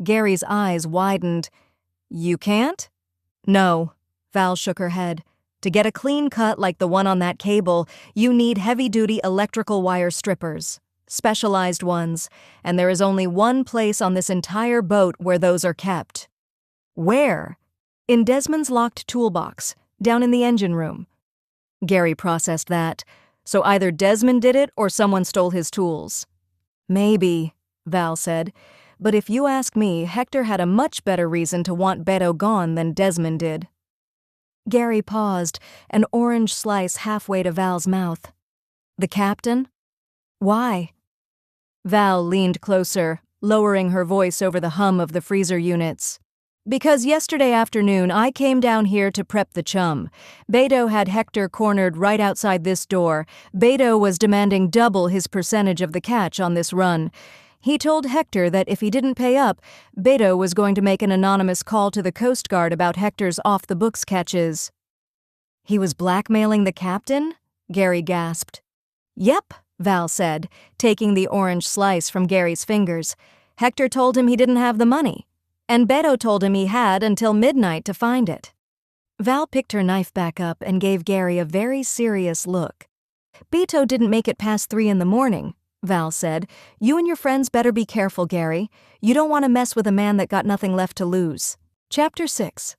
Gary's eyes widened. "You can't?" "No," Val shook her head. "To get a clean cut like the one on that cable, you need heavy-duty electrical wire strippers. Specialized ones. And there is only one place on this entire boat where those are kept." "Where?" "In Desmond's locked toolbox, down in the engine room." Gary processed that. So either Desmond did it or someone stole his tools. "Maybe," Val said. "But if you ask me, Hector had a much better reason to want Beto gone than Desmond did." Gary paused, an orange slice halfway to Val's mouth. "The captain? Why?" Val leaned closer, lowering her voice over the hum of the freezer units. "Because yesterday afternoon I came down here to prep the chum. Beto had Hector cornered right outside this door. Beto was demanding double his percentage of the catch on this run. He told Hector that if he didn't pay up, Beto was going to make an anonymous call to the Coast Guard about Hector's off-the-books catches." "He was blackmailing the captain?" Gary gasped. "Yep," Val said, taking the orange slice from Gary's fingers. Hector told him he didn't have the money, and Beto told him he had until midnight to find it. Val picked her knife back up and gave Gary a very serious look. Beto didn't make it past 3 in the morning, Val said. You and your friends better be careful, Gary. You don't want to mess with a man that got nothing left to lose. Chapter 6.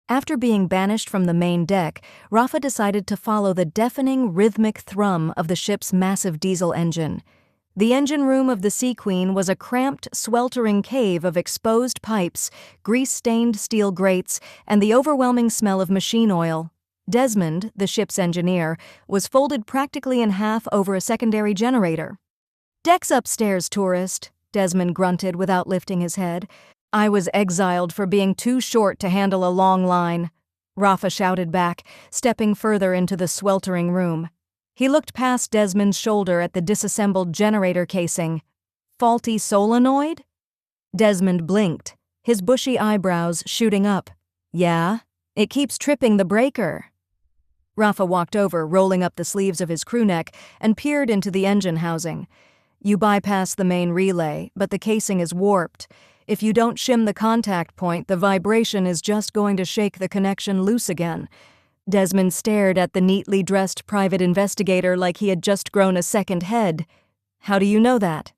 After being banished from the main deck, Rafa decided to follow the deafening, rhythmic thrum of the ship's massive diesel engine. The engine room of the Sea Queen was a cramped, sweltering cave of exposed pipes, grease-stained steel grates, and the overwhelming smell of machine oil. Desmond, the ship's engineer, was folded practically in half over a secondary generator. "Deck's upstairs, tourist," Desmond grunted without lifting his head. "I was exiled for being too short to handle a long line," Rafa shouted back, stepping further into the sweltering room. He looked past Desmond's shoulder at the disassembled generator casing. "Faulty solenoid?" Desmond blinked, his bushy eyebrows shooting up. "Yeah, it keeps tripping the breaker." Rafa walked over, rolling up the sleeves of his crewneck, and peered into the engine housing. "You bypass the main relay, but the casing is warped. If you don't shim the contact point, the vibration is just going to shake the connection loose again." Desmond stared at the neatly dressed private investigator like he had just grown a second head. "How do you know that?"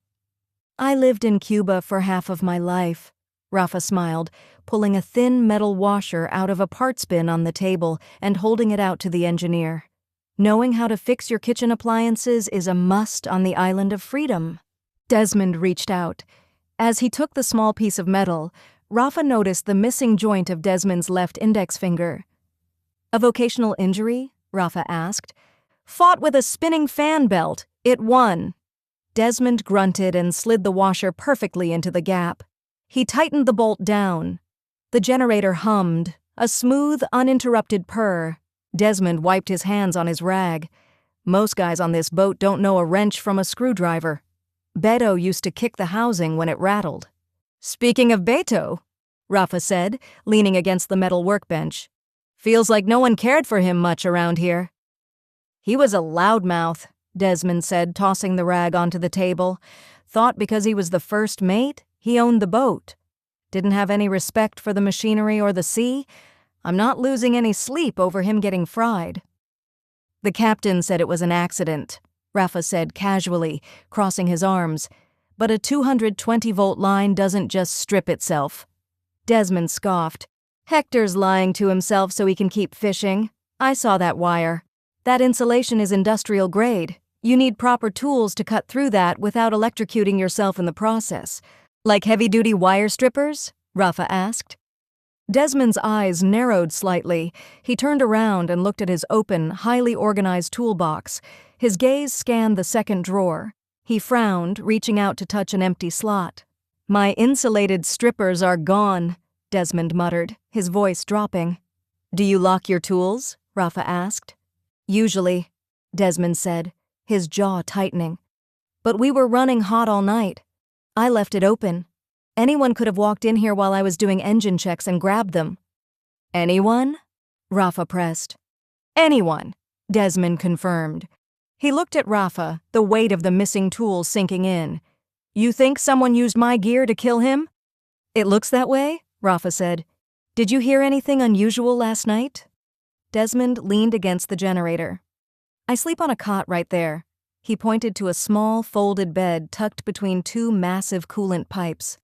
"I lived in Cuba for half of my life," Rafa smiled, pulling a thin metal washer out of a parts bin on the table and holding it out to the engineer. "Knowing how to fix your kitchen appliances is a must on the island of freedom." Desmond reached out. As he took the small piece of metal, Rafa noticed the missing joint of Desmond's left index finger. "A vocational injury?" Rafa asked. "Fought with a spinning fan belt. It won." Desmond grunted and slid the washer perfectly into the gap. He tightened the bolt down. The generator hummed, a smooth, uninterrupted purr. Desmond wiped his hands on his rag. "Most guys on this boat don't know a wrench from a screwdriver. Beto used to kick the housing when it rattled." "Speaking of Beto," Rafa said, leaning against the metal workbench. "Feels like no one cared for him much around here." "He was a loudmouth," Desmond said, tossing the rag onto the table. "Thought because he was the first mate, he owned the boat. Didn't have any respect for the machinery or the sea. I'm not losing any sleep over him getting fried." "The captain said it was an accident," Rafa said casually, crossing his arms. "But a 220-volt line doesn't just strip itself." Desmond scoffed. "Hector's lying to himself so he can keep fishing. I saw that wire. That insulation is industrial grade. You need proper tools to cut through that without electrocuting yourself in the process." "Like heavy-duty wire strippers?" Rafa asked. Desmond's eyes narrowed slightly. He turned around and looked at his open, highly organized toolbox. His gaze scanned the second drawer. He frowned, reaching out to touch an empty slot. "My insulated strippers are gone," Desmond muttered, his voice dropping. "Do you lock your tools?" Rafa asked. "Usually," Desmond said, his jaw tightening. "But we were running hot all night. I left it open. Anyone could have walked in here while I was doing engine checks and grabbed them." "Anyone?" Rafa pressed. "Anyone," Desmond confirmed. He looked at Rafa, the weight of the missing tool sinking in. "You think someone used my gear to kill him?" "It looks that way," Rafa said. "Did you hear anything unusual last night?" Desmond leaned against the generator. "I sleep on a cot right there." He pointed to a small, folded bed tucked between 2 massive coolant pipes.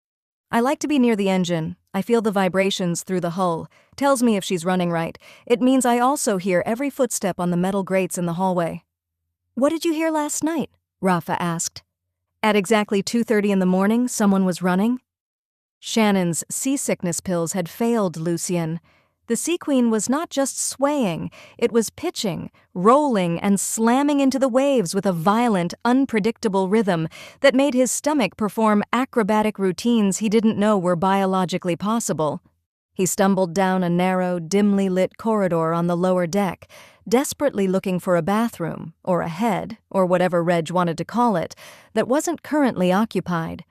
"I like to be near the engine. I feel the vibrations through the hull. Tells me if she's running right. It means I also hear every footstep on the metal grates in the hallway." "What did you hear last night?" Rafa asked. "At exactly 2:30 in the morning, someone was running." Shannon's seasickness pills had failed Lucien. The Sea Queen was not just swaying, it was pitching, rolling, and slamming into the waves with a violent, unpredictable rhythm that made his stomach perform acrobatic routines he didn't know were biologically possible. He stumbled down a narrow, dimly lit corridor on the lower deck, desperately looking for a bathroom, or a head, or whatever Reg wanted to call it, that wasn't currently occupied.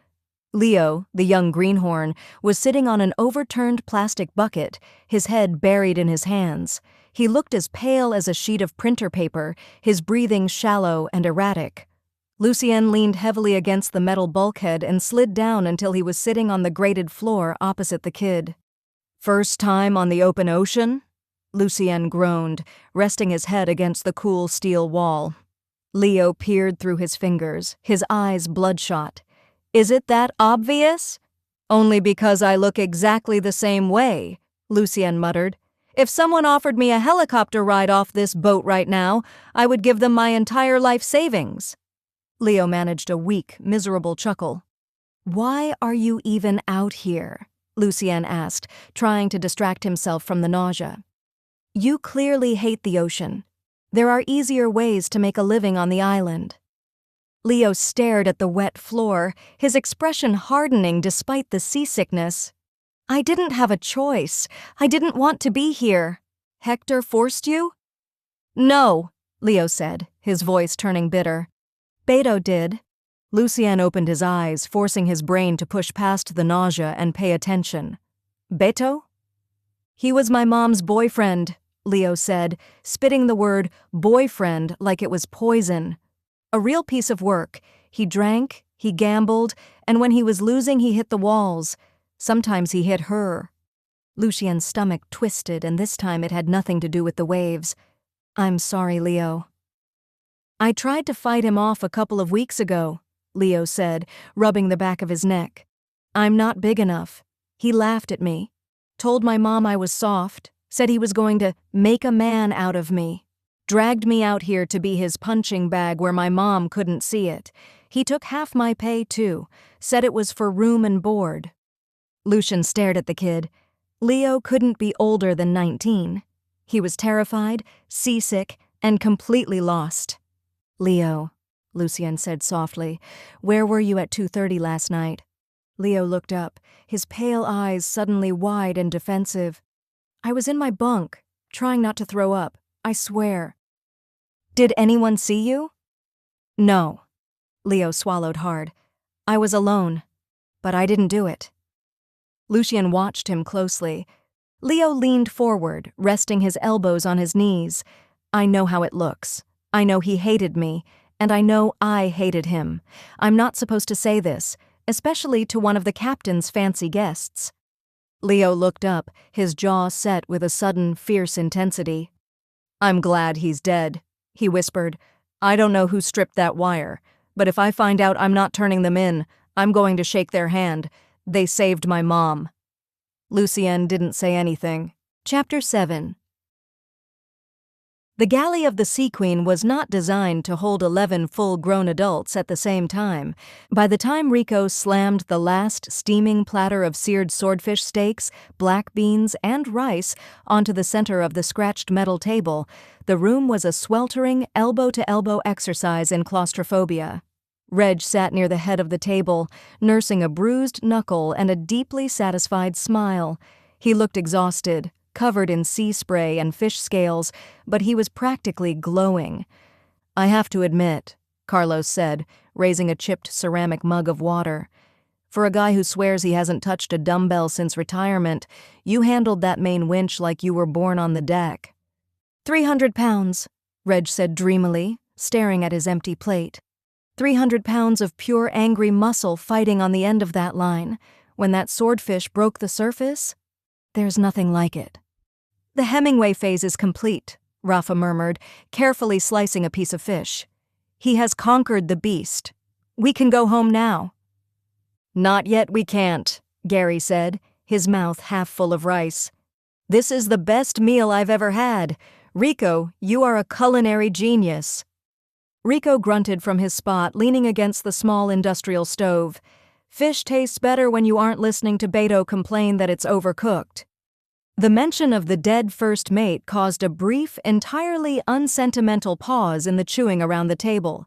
Leo, the young greenhorn, was sitting on an overturned plastic bucket, his head buried in his hands. He looked as pale as a sheet of printer paper, his breathing shallow and erratic. Lucien leaned heavily against the metal bulkhead and slid down until he was sitting on the grated floor opposite the kid. "First time on the open ocean?" Lucien groaned, resting his head against the cool steel wall. Leo peered through his fingers, his eyes bloodshot. "Is it that obvious?" "Only because I look exactly the same way," Lucien muttered. "If someone offered me a helicopter ride off this boat right now, I would give them my entire life savings." Leo managed a weak, miserable chuckle. "Why are you even out here?" Lucien asked, trying to distract himself from the nausea. "You clearly hate the ocean. There are easier ways to make a living on the island." Leo stared at the wet floor, his expression hardening despite the seasickness. "I didn't have a choice. I didn't want to be here. Hector forced you?" "No," Leo said, his voice turning bitter. "Beto did." Lucien opened his eyes, forcing his brain to push past the nausea and pay attention. "Beto?" "He was my mom's boyfriend," Leo said, spitting the word boyfriend like it was poison. "A real piece of work. He drank, he gambled, and when he was losing he hit the walls. Sometimes he hit her." Lucien's stomach twisted, and this time it had nothing to do with the waves. "I'm sorry, Leo." "I tried to fight him off a couple of weeks ago," Leo said, rubbing the back of his neck. "I'm not big enough. He laughed at me. Told my mom I was soft, said he was going to make a man out of me. Dragged me out here to be his punching bag where my mom couldn't see it. He took half my pay, too, said it was for room and board." Lucien stared at the kid. Leo couldn't be older than 19. He was terrified, seasick, and completely lost. "Leo," Lucien said softly, "where were you at 2:30 last night?" Leo looked up, his pale eyes suddenly wide and defensive. "I was in my bunk, trying not to throw up, I swear." "Did anyone see you?" "No." Leo swallowed hard. "I was alone, but I didn't do it." Lucien watched him closely. Leo leaned forward, resting his elbows on his knees. "I know how it looks. I know he hated me, and I know I hated him. I'm not supposed to say this, especially to one of the captain's fancy guests." Leo looked up, his jaw set with a sudden, fierce intensity. "I'm glad he's dead," he whispered. "I don't know who stripped that wire, but if I find out I'm not turning them in, I'm going to shake their hand. They saved my mom." Lucien didn't say anything. Chapter 7. The galley of the Sea Queen was not designed to hold 11 full-grown adults at the same time. By the time Rico slammed the last steaming platter of seared swordfish steaks, black beans, and rice onto the center of the scratched metal table, the room was a sweltering, elbow-to-elbow exercise in claustrophobia. Reg sat near the head of the table, nursing a bruised knuckle and a deeply satisfied smile. He looked exhausted, covered in sea spray and fish scales, but he was practically glowing. "I have to admit," Carlos said, raising a chipped ceramic mug of water, "for a guy who swears he hasn't touched a dumbbell since retirement, you handled that main winch like you were born on the deck." 300 pounds, Reg said dreamily, staring at his empty plate. 300 pounds of pure angry muscle fighting on the end of that line. When that swordfish broke the surface, there's nothing like it. "The Hemingway phase is complete," Rafa murmured, carefully slicing a piece of fish. "He has conquered the beast. We can go home now." "Not yet we can't," Gary said, his mouth half full of rice. "This is the best meal I've ever had. Rico, you are a culinary genius." Rico grunted from his spot, leaning against the small industrial stove. "Fish tastes better when you aren't listening to Beto complain that it's overcooked." The mention of the dead first mate caused a brief, entirely unsentimental pause in the chewing around the table.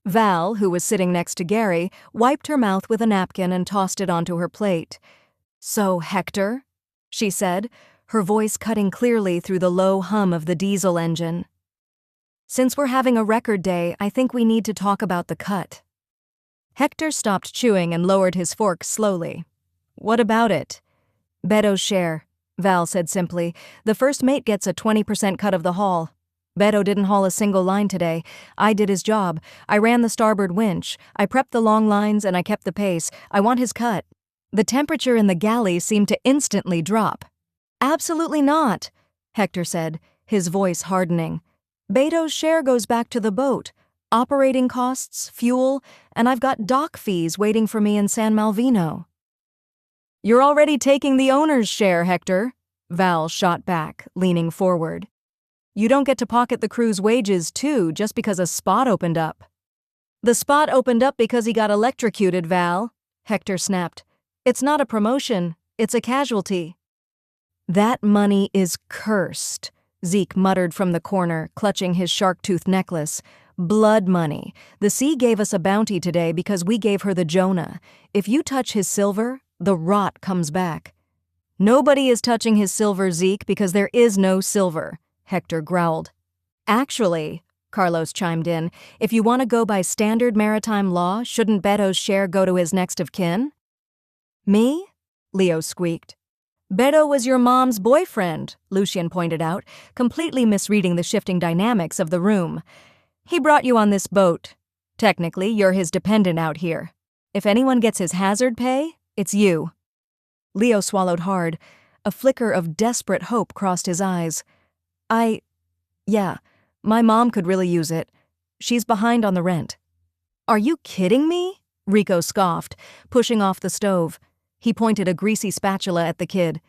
Val, who was sitting next to Gary, wiped her mouth with a napkin and tossed it onto her plate. "So, Hector," she said, her voice cutting clearly through the low hum of the diesel engine. "Since we're having a record day, I think we need to talk about the cut." Hector stopped chewing and lowered his fork slowly. "What about it?" "Beto's share," Val said simply. The first mate gets a 20% cut of the haul. Beto didn't haul a single line today. I did his job. I ran the starboard winch. I prepped the long lines and I kept the pace. I want his cut. The temperature in the galley seemed to instantly drop. Absolutely not, Hector said, his voice hardening. Beto's share goes back to the boat. Operating costs, fuel, and I've got dock fees waiting for me in San Malvino. You're already taking the owner's share, Hector, Val shot back, leaning forward. You don't get to pocket the crew's wages, too, just because a spot opened up. The spot opened up because he got electrocuted, Val, Hector snapped. It's not a promotion, it's a casualty. That money is cursed, Zeke muttered from the corner, clutching his shark-tooth necklace. Blood money. The sea gave us a bounty today because we gave her the Jonah. If you touch his silver, the rot comes back. Nobody is touching his silver, Zeke, because there is no silver, Hector growled. Actually, Carlos chimed in, if you want to go by standard maritime law, shouldn't Beto's share go to his next of kin? Me? Leo squeaked. Beto was your mom's boyfriend, Lucien pointed out, completely misreading the shifting dynamics of the room. He brought you on this boat. Technically, you're his dependent out here. If anyone gets his hazard pay, it's you. Leo swallowed hard. A flicker of desperate hope crossed his eyes. Yeah, my mom could really use it. She's behind on the rent. Are you kidding me? Rico scoffed, pushing off the stove. He pointed a greasy spatula at the kid.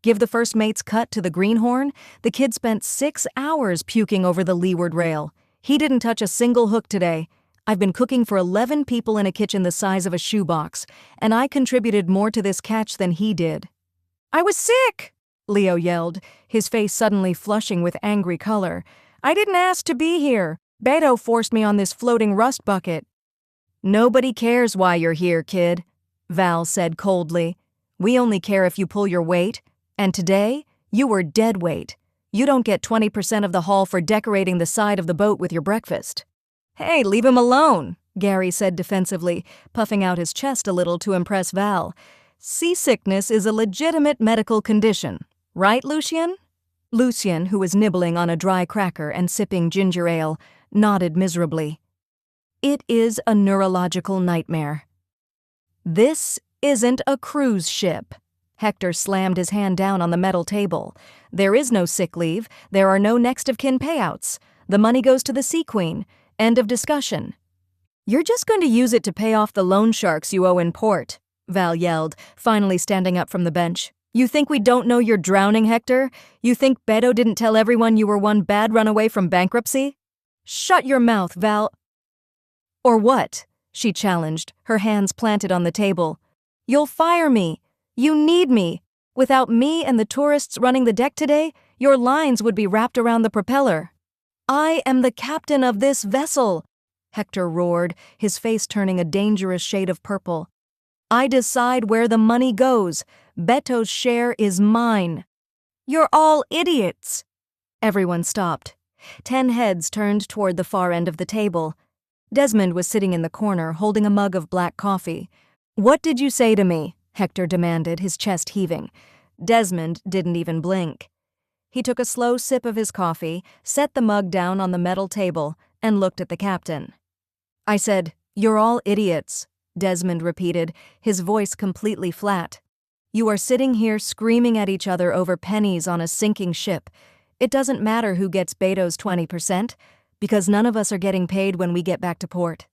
Give the first mate's cut to the greenhorn? The kid spent 6 hours puking over the leeward rail. He didn't touch a single hook today. I've been cooking for 11 people in a kitchen the size of a shoebox, and I contributed more to this catch than he did. I was sick, Leo yelled, his face suddenly flushing with angry color. I didn't ask to be here. Beto forced me on this floating rust bucket. Nobody cares why you're here, kid, Val said coldly. We only care if you pull your weight, and today, you were dead weight. You don't get 20% of the haul for decorating the side of the boat with your breakfast. Hey, leave him alone, Gary said defensively, puffing out his chest a little to impress Val. Seasickness is a legitimate medical condition, right, Lucien? Lucien, who was nibbling on a dry cracker and sipping ginger ale, nodded miserably. It is a neurological nightmare. This isn't a cruise ship. Hector slammed his hand down on the metal table. There is no sick leave. There are no next-of-kin payouts. The money goes to the Sea Queen. End of discussion. You're just going to use it to pay off the loan sharks you owe in port, Val yelled, finally standing up from the bench. You think we don't know you're drowning, Hector? You think Beto didn't tell everyone you were one bad runaway from bankruptcy? Shut your mouth, Val. Or what? She challenged, her hands planted on the table. You'll fire me. You need me. Without me and the tourists running the deck today, your lines would be wrapped around the propeller. I am the captain of this vessel, Hector roared, his face turning a dangerous shade of purple. I decide where the money goes. Beto's share is mine. You're all idiots. Everyone stopped. 10 heads turned toward the far end of the table. Desmond was sitting in the corner, holding a mug of black coffee. What did you say to me? Hector demanded, his chest heaving. Desmond didn't even blink. He took a slow sip of his coffee, set the mug down on the metal table, and looked at the captain. I said, "You're all idiots," Desmond repeated, his voice completely flat. You are sitting here screaming at each other over pennies on a sinking ship. It doesn't matter who gets Beto's 20%, because none of us are getting paid when we get back to port.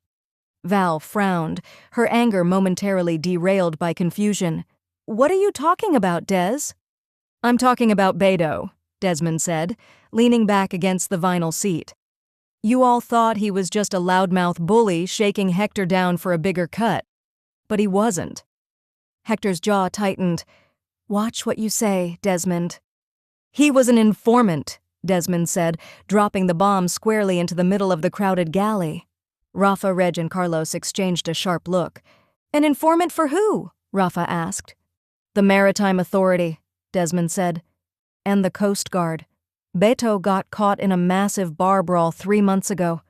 Val frowned, her anger momentarily derailed by confusion. What are you talking about, Des? I'm talking about Beto, Desmond said, leaning back against the vinyl seat. You all thought he was just a loudmouth bully shaking Hector down for a bigger cut. But he wasn't. Hector's jaw tightened. Watch what you say, Desmond. He was an informant, Desmond said, dropping the bomb squarely into the middle of the crowded galley. Rafa, Reg, and Carlos exchanged a sharp look. An informant for who? Rafa asked. The Maritime Authority, Desmond said. And the Coast Guard. Beto got caught in a massive bar brawl 3 months ago.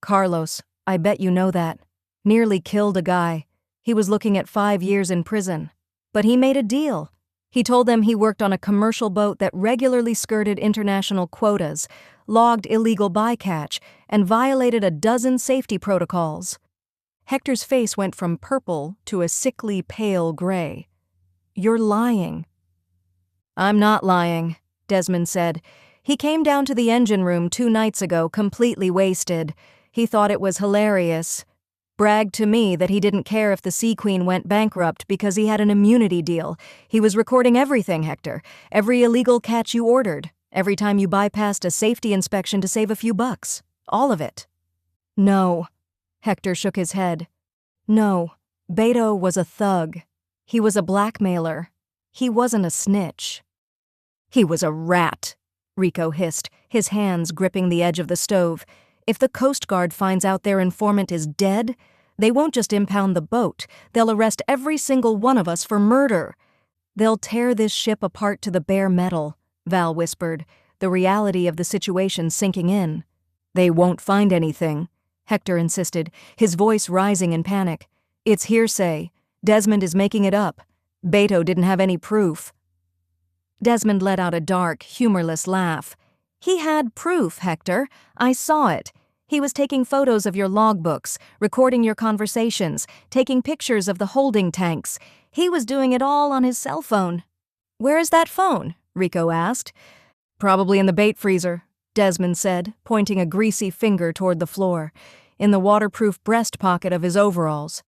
Carlos, I bet you know that. Nearly killed a guy. He was looking at 5 years in prison. But he made a deal. He told them he worked on a commercial boat that regularly skirted international quotas, logged illegal bycatch, and violated a dozen safety protocols. Hector's face went from purple to a sickly pale gray. "You're lying." "I'm not lying," Desmond said. "He came down to the engine room 2 nights ago completely wasted. He thought it was hilarious. Bragged to me that he didn't care if the Sea Queen went bankrupt because he had an immunity deal. He was recording everything, Hector. Every illegal catch you ordered. Every time you bypassed a safety inspection to save a few bucks. All of it." "No." Hector shook his head. "No. Beto was a thug. He was a blackmailer. He wasn't a snitch." "He was a rat," Rico hissed, his hands gripping the edge of the stove. "If the Coast Guard finds out their informant is dead, they won't just impound the boat. They'll arrest every single one of us for murder." "They'll tear this ship apart to the bare metal," Val whispered, the reality of the situation sinking in. "They won't find anything," Hector insisted, his voice rising in panic. "It's hearsay. Desmond is making it up. Beto didn't have any proof." Desmond let out a dark, humorless laugh. "He had proof, Hector. I saw it. He was taking photos of your logbooks, recording your conversations, taking pictures of the holding tanks. He was doing it all on his cell phone." "Where is that phone?" Rico asked. "Probably in the bait freezer," Desmond said, pointing a greasy finger toward the floor, "in the waterproof breast pocket of his overalls."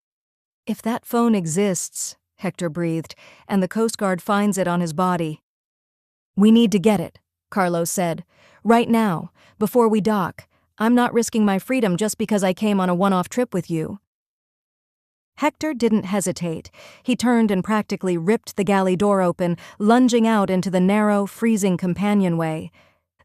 "If that phone exists," Hector breathed, "and the Coast Guard finds it on his body." "We need to get it," Carlos said. "Right now, before we dock. I'm not risking my freedom just because I came on a one-off trip with you." Hector didn't hesitate. He turned and practically ripped the galley door open, lunging out into the narrow, freezing companionway.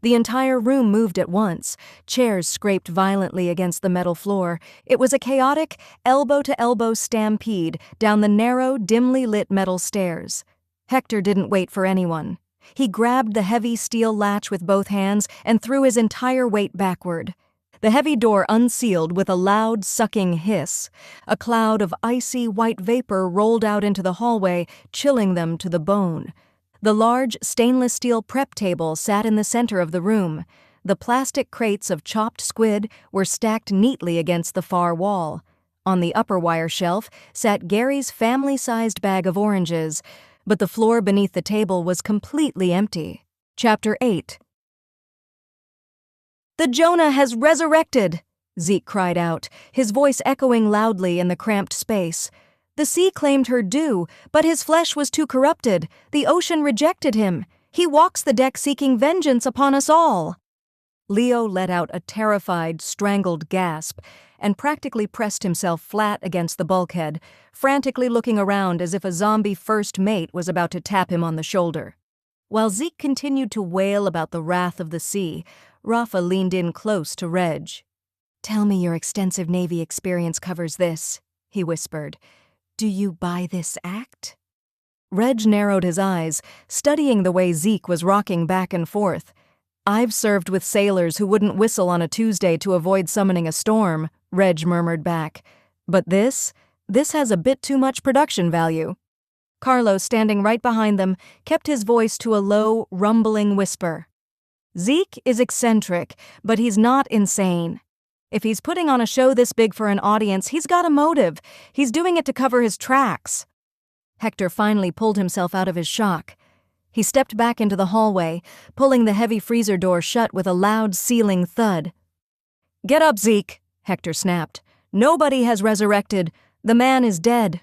The entire room moved at once. Chairs scraped violently against the metal floor. It was a chaotic, elbow-to-elbow stampede down the narrow, dimly lit metal stairs. Hector didn't wait for anyone. He grabbed the heavy steel latch with both hands and threw his entire weight backward. The heavy door unsealed with a loud, sucking hiss. A cloud of icy white vapor rolled out into the hallway, chilling them to the bone. The large, stainless steel prep table sat in the center of the room. The plastic crates of chopped squid were stacked neatly against the far wall. On the upper wire shelf sat Gary's family-sized bag of oranges, but the floor beneath the table was completely empty. Chapter 8. "The Jonah has resurrected!" Zeke cried out, his voice echoing loudly in the cramped space. "The sea claimed her due, but his flesh was too corrupted. The ocean rejected him. He walks the deck seeking vengeance upon us all." Leo let out a terrified, strangled gasp and practically pressed himself flat against the bulkhead, frantically looking around as if a zombie first mate was about to tap him on the shoulder. While Zeke continued to wail about the wrath of the sea, Rafa leaned in close to Reg. "Tell me your extensive Navy experience covers this," he whispered. "Do you buy this act?" Reg narrowed his eyes, studying the way Zeke was rocking back and forth. "I've served with sailors who wouldn't whistle on a Tuesday to avoid summoning a storm," Reg murmured back. "But this has a bit too much production value." Carlos, standing right behind them, kept his voice to a low, rumbling whisper. "Zeke is eccentric, but he's not insane. If he's putting on a show this big for an audience, he's got a motive. He's doing it to cover his tracks." Hector finally pulled himself out of his shock. He stepped back into the hallway, pulling the heavy freezer door shut with a loud sealing thud. "Get up, Zeke," Hector snapped. "Nobody has resurrected. The man is dead."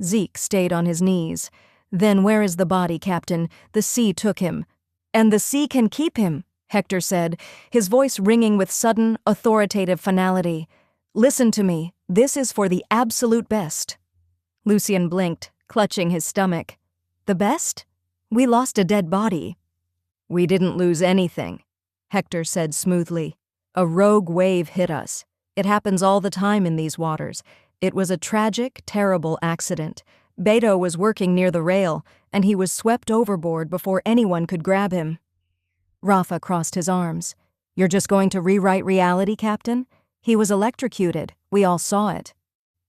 Zeke stayed on his knees. "Then where is the body, Captain? The sea took him." "And the sea can keep him," Hector said, his voice ringing with sudden, authoritative finality. "Listen to me. This is for the absolute best." Lucien blinked, clutching his stomach. "The best? We lost a dead body." "We didn't lose anything," Hector said smoothly. "A rogue wave hit us. It happens all the time in these waters. It was a tragic, terrible accident. Beto was working near the rail, and he was swept overboard before anyone could grab him." Rafa crossed his arms. "You're just going to rewrite reality, Captain? He was electrocuted. We all saw it."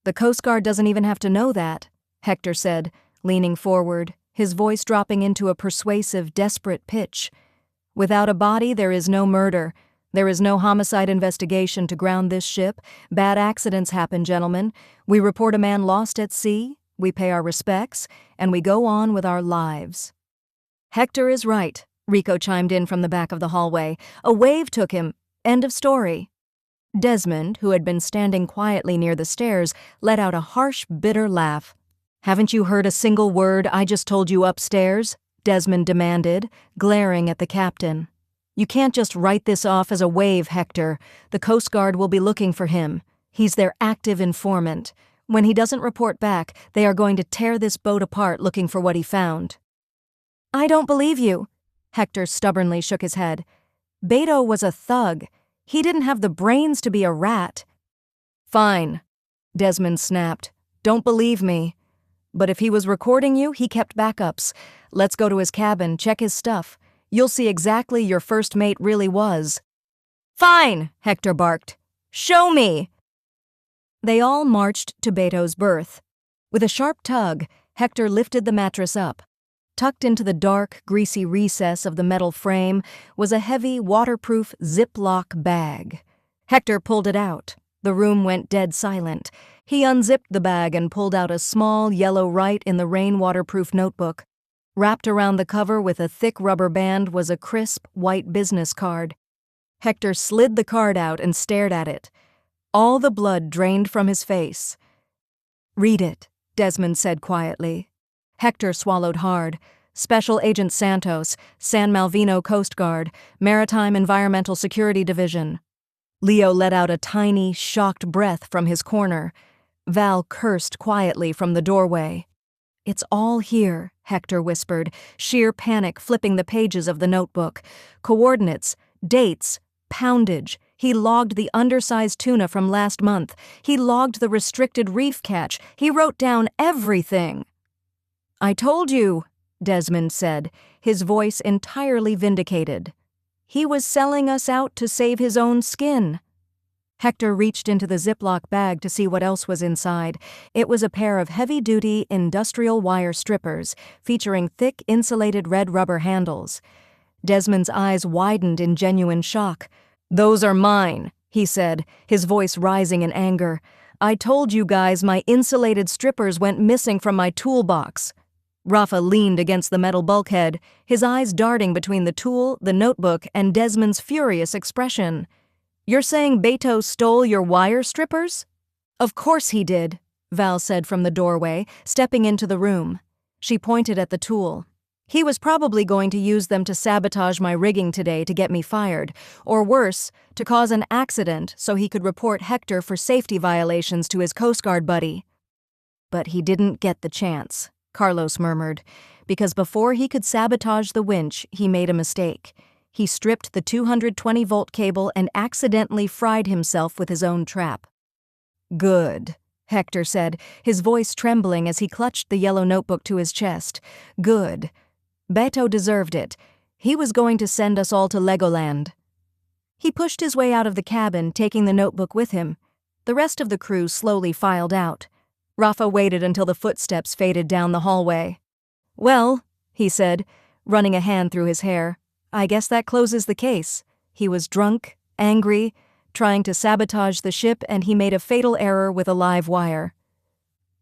"The Coast Guard doesn't even have to know that," Hector said, leaning forward, his voice dropping into a persuasive, desperate pitch. "Without a body, there is no murder. There is no homicide investigation to ground this ship. Bad accidents happen, gentlemen. We report a man lost at sea, we pay our respects, and we go on with our lives." "Hector is right," Rico chimed in from the back of the hallway. "A wave took him. End of story." Desmond, who had been standing quietly near the stairs, let out a harsh, bitter laugh. "Haven't you heard a single word I just told you upstairs?" Desmond demanded, glaring at the captain. "You can't just write this off as a wave, Hector. The Coast Guard will be looking for him. He's their active informant. When he doesn't report back, they are going to tear this boat apart looking for what he found." "I don't believe you." Hector stubbornly shook his head. "Beto was a thug. He didn't have the brains to be a rat." "Fine," Desmond snapped. "Don't believe me. But if he was recording you, he kept backups. Let's go to his cabin, check his stuff. You'll see exactly your first mate really was." "Fine," Hector barked. "Show me." They all marched to Beto's berth. With a sharp tug, Hector lifted the mattress up. Tucked into the dark, greasy recess of the metal frame was a heavy, waterproof Ziploc bag. Hector pulled it out. The room went dead silent. He unzipped the bag and pulled out a small, yellow write-in-the-rain-waterproof notebook. Wrapped around the cover with a thick rubber band was a crisp, white business card. Hector slid the card out and stared at it. All the blood drained from his face. "Read it," Desmond said quietly. Hector swallowed hard. "Special Agent Santos, San Malvino Coast Guard, Maritime Environmental Security Division." Leo let out a tiny, shocked breath from his corner. Val cursed quietly from the doorway. "It's all here," Hector whispered, sheer panic flipping the pages of the notebook. Coordinates, dates, poundage. He logged the undersized tuna from last month. He logged the restricted reef catch. He wrote down everything. "I told you," Desmond said, his voice entirely vindicated. "He was selling us out to save his own skin." Hector reached into the Ziploc bag to see what else was inside. It was a pair of heavy-duty industrial wire strippers, featuring thick, insulated red rubber handles. Desmond's eyes widened in genuine shock. "Those are mine," he said, his voice rising in anger. "I told you guys my insulated strippers went missing from my toolbox." Rafa leaned against the metal bulkhead, his eyes darting between the tool, the notebook, and Desmond's furious expression. "You're saying Beto stole your wire strippers?" "Of course he did," Val said from the doorway, stepping into the room. She pointed at the tool. "He was probably going to use them to sabotage my rigging today to get me fired, or worse, to cause an accident so he could report Hector for safety violations to his Coast Guard buddy." "But he didn't get the chance," Carlos murmured, "because before he could sabotage the winch, he made a mistake. He stripped the 220-volt cable and accidentally fried himself with his own trap." "Good," Hector said, his voice trembling as he clutched the yellow notebook to his chest. "Good. Beto deserved it. He was going to send us all to Legoland." He pushed his way out of the cabin, taking the notebook with him. The rest of the crew slowly filed out. Rafa waited until the footsteps faded down the hallway. "Well," he said, running a hand through his hair, "I guess that closes the case. He was drunk, angry, trying to sabotage the ship, and he made a fatal error with a live wire."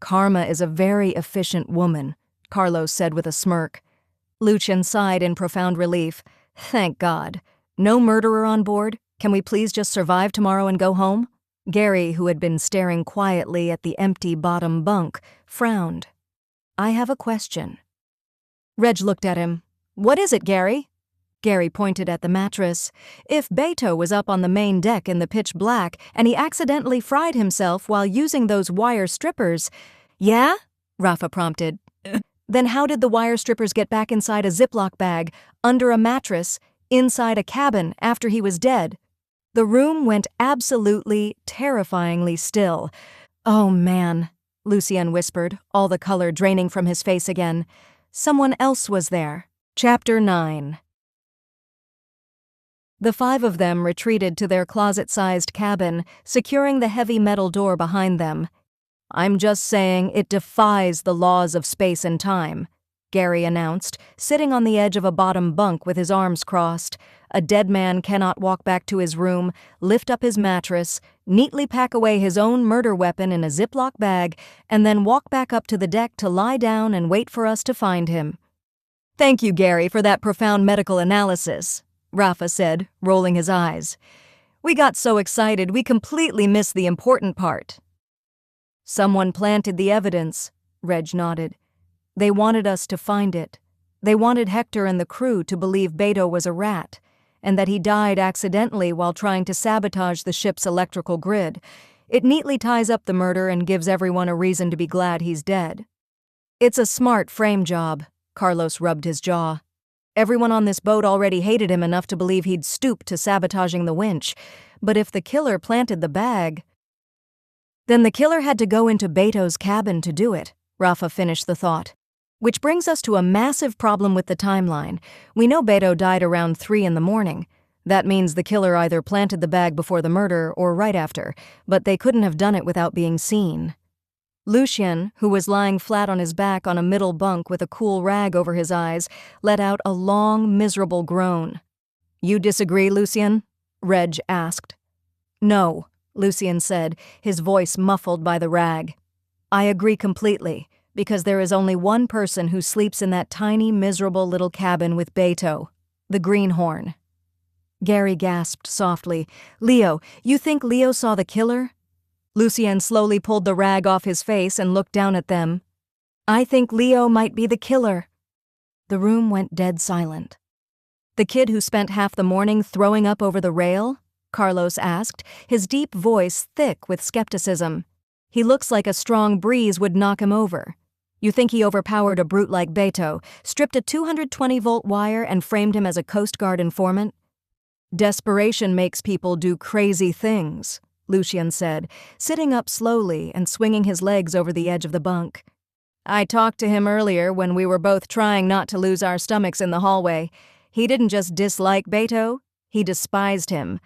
"Karma is a very efficient woman," Carlos said with a smirk. Lucien sighed in profound relief. "Thank God. No murderer on board? Can we please just survive tomorrow and go home?" Gary, who had been staring quietly at the empty bottom bunk, frowned. "I have a question." Reg looked at him. "What is it, Gary?" Gary pointed at the mattress. "If Beto was up on the main deck in the pitch black and he accidentally fried himself while using those wire strippers—" "Yeah?" Rafa prompted. "Then how did the wire strippers get back inside a Ziploc bag, under a mattress, inside a cabin after he was dead?" The room went absolutely, terrifyingly still. "Oh, man," Lucien whispered, all the color draining from his face again. "Someone else was there." Chapter 9. The five of them retreated to their closet-sized cabin, securing the heavy metal door behind them. "I'm just saying it defies the laws of space and time," Gary announced, sitting on the edge of a bottom bunk with his arms crossed. A dead man cannot walk back to his room, lift up his mattress, neatly pack away his own murder weapon in a Ziploc bag, and then walk back up to the deck to lie down and wait for us to find him. "Thank you, Gary, for that profound medical analysis," Rafa said, rolling his eyes. "We got so excited we completely missed the important part." "Someone planted the evidence," Reg nodded. "They wanted us to find it. They wanted Hector and the crew to believe Beto was a rat, and that he died accidentally while trying to sabotage the ship's electrical grid. It neatly ties up the murder and gives everyone a reason to be glad he's dead." "It's a smart frame job," Carlos rubbed his jaw. "Everyone on this boat already hated him enough to believe he'd stoop to sabotaging the winch. But if the killer planted the bag, then the killer had to go into Beto's cabin to do it," Rafa finished the thought. "Which brings us to a massive problem with the timeline. We know Beto died around 3 in the morning. That means the killer either planted the bag before the murder or right after, but they couldn't have done it without being seen." Lucien, who was lying flat on his back on a middle bunk with a cool rag over his eyes, let out a long, miserable groan. "You disagree, Lucien?" Reg asked. "No," Lucien said, his voice muffled by the rag. "I agree completely, because there is only one person who sleeps in that tiny, miserable little cabin with Beto, the greenhorn." Gary gasped softly. "Leo, you think Leo saw the killer?" Lucien slowly pulled the rag off his face and looked down at them. "I think Leo might be the killer." The room went dead silent. "The kid who spent half the morning throwing up over the rail?" Carlos asked, his deep voice thick with skepticism. "He looks like a strong breeze would knock him over. You think he overpowered a brute like Beto, stripped a 220-volt wire and framed him as a Coast Guard informant?" "Desperation makes people do crazy things," Lucien said, sitting up slowly and swinging his legs over the edge of the bunk. "I talked to him earlier when we were both trying not to lose our stomachs in the hallway. He didn't just dislike Beto, he despised him."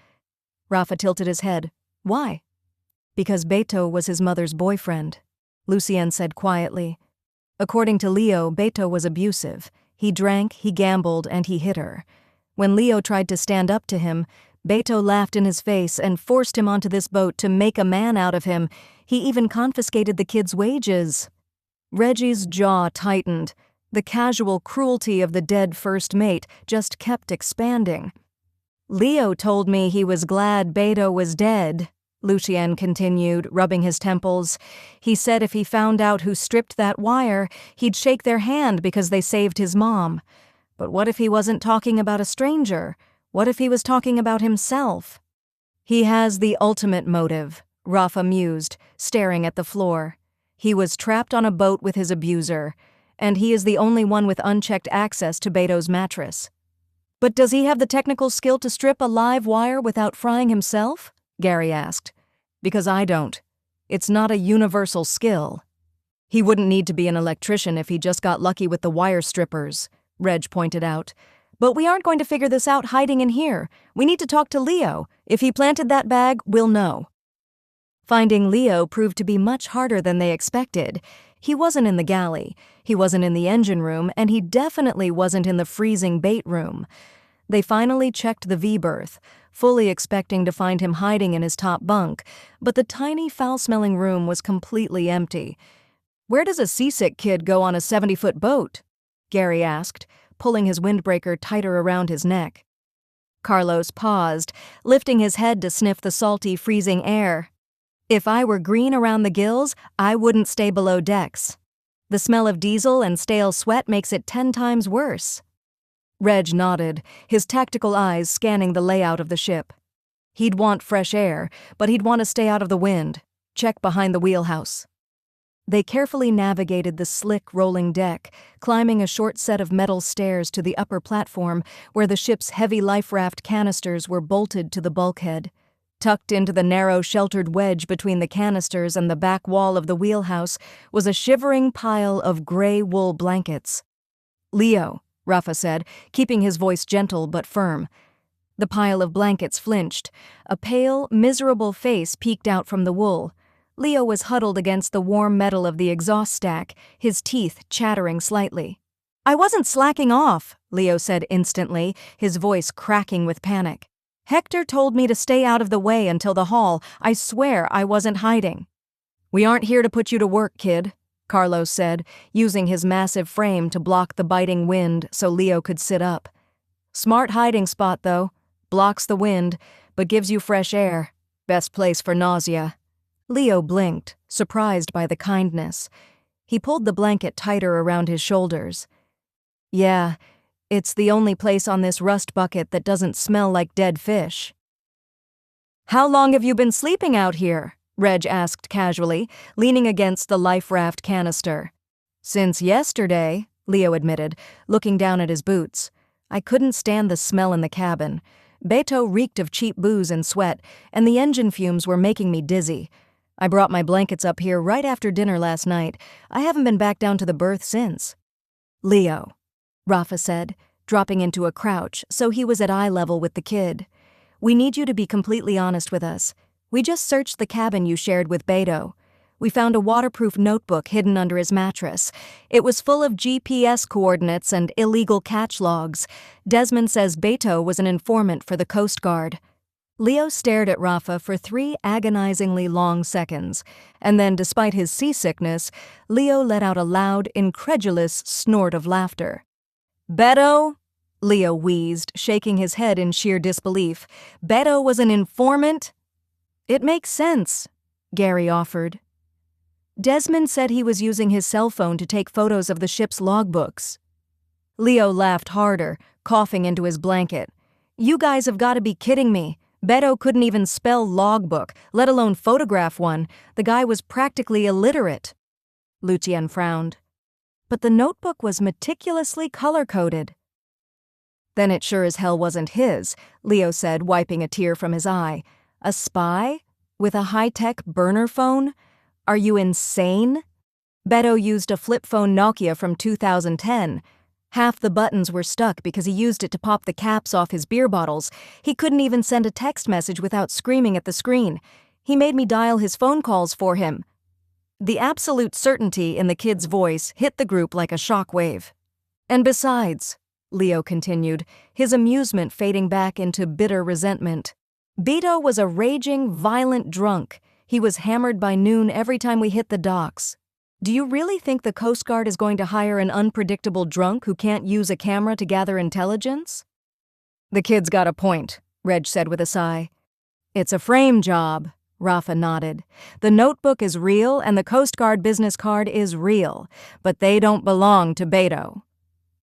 Rafa tilted his head. "Why?" "Because Beto was his mother's boyfriend," Lucien said quietly. "According to Leo, Beto was abusive. He drank, he gambled, and he hit her. When Leo tried to stand up to him, Beto laughed in his face and forced him onto this boat to make a man out of him. He even confiscated the kid's wages." Reggie's jaw tightened. The casual cruelty of the dead first mate just kept expanding. "Leo told me he was glad Beto was dead," Lucien continued, rubbing his temples. "He said if he found out who stripped that wire, he'd shake their hand because they saved his mom. But what if he wasn't talking about a stranger? What if he was talking about himself?" "He has the ultimate motive," Rafa mused, staring at the floor. "He was trapped on a boat with his abuser, and he is the only one with unchecked access to Beto's mattress." "But does he have the technical skill to strip a live wire without frying himself?" Gary asked. "Because I don't. It's not a universal skill." "He wouldn't need to be an electrician if he just got lucky with the wire strippers," Reg pointed out. "But we aren't going to figure this out hiding in here. We need to talk to Leo. If he planted that bag, we'll know." Finding Leo proved to be much harder than they expected. He wasn't in the galley, he wasn't in the engine room, and he definitely wasn't in the freezing bait room. They finally checked the V-berth, fully expecting to find him hiding in his top bunk, but the tiny, foul-smelling room was completely empty. "Where does a seasick kid go on a 70-foot boat?" Gary asked, pulling his windbreaker tighter around his neck. Carlos paused, lifting his head to sniff the salty, freezing air. "If I were green around the gills, I wouldn't stay below decks. The smell of diesel and stale sweat makes it 10 times worse." Reg nodded, his tactical eyes scanning the layout of the ship. He'd want fresh air, but he'd want to stay out of the wind. Check behind the wheelhouse. They carefully navigated the slick, rolling deck, climbing a short set of metal stairs to the upper platform where the ship's heavy life raft canisters were bolted to the bulkhead. Tucked into the narrow, sheltered wedge between the canisters and the back wall of the wheelhouse was a shivering pile of gray wool blankets. "Leo," Rafa said, keeping his voice gentle but firm. The pile of blankets flinched. A pale, miserable face peeked out from the wool. Leo was huddled against the warm metal of the exhaust stack, his teeth chattering slightly. I wasn't slacking off, Leo said instantly, his voice cracking with panic. Hector told me to stay out of the way until the haul. I swear I wasn't hiding. We aren't here to put you to work, kid, Carlos said, using his massive frame to block the biting wind so Leo could sit up. Smart hiding spot, though. Blocks the wind, but gives you fresh air. Best place for nausea. Leo blinked, surprised by the kindness. He pulled the blanket tighter around his shoulders. Yeah, it's the only place on this rust bucket that doesn't smell like dead fish. How long have you been sleeping out here? Reg asked casually, leaning against the life raft canister. Since yesterday, Leo admitted, looking down at his boots. I couldn't stand the smell in the cabin. Beto reeked of cheap booze and sweat, and the engine fumes were making me dizzy. I brought my blankets up here right after dinner last night. I haven't been back down to the berth since. Leo, Rafa said, dropping into a crouch so he was at eye level with the kid. We need you to be completely honest with us. We just searched the cabin you shared with Beto. We found a waterproof notebook hidden under his mattress. It was full of GPS coordinates and illegal catch logs. Desmond says Beto was an informant for the Coast Guard. Leo stared at Rafa for 3 agonizingly long seconds, and then, despite his seasickness, Leo let out a loud, incredulous snort of laughter. Beto? Leo wheezed, shaking his head in sheer disbelief. Beto was an informant? It makes sense, Gary offered. Desmond said he was using his cell phone to take photos of the ship's logbooks. Leo laughed harder, coughing into his blanket. You guys have got to be kidding me. Beto couldn't even spell logbook, let alone photograph one. The guy was practically illiterate. Lucien frowned. But the notebook was meticulously color-coded. Then it sure as hell wasn't his, Leo said, wiping a tear from his eye. A spy? With a high-tech burner phone? Are you insane? Beto used a flip phone Nokia from 2010. Half the buttons were stuck because he used it to pop the caps off his beer bottles. He couldn't even send a text message without screaming at the screen. He made me dial his phone calls for him. The absolute certainty in the kid's voice hit the group like a shockwave. And besides, Leo continued, his amusement fading back into bitter resentment, Beto was a raging, violent drunk. He was hammered by noon every time we hit the docks. Do you really think the Coast Guard is going to hire an unpredictable drunk who can't use a camera to gather intelligence? The kid's got a point, Reg said with a sigh. It's a frame job, Rafa nodded. The notebook is real and the Coast Guard business card is real, but they don't belong to Beto.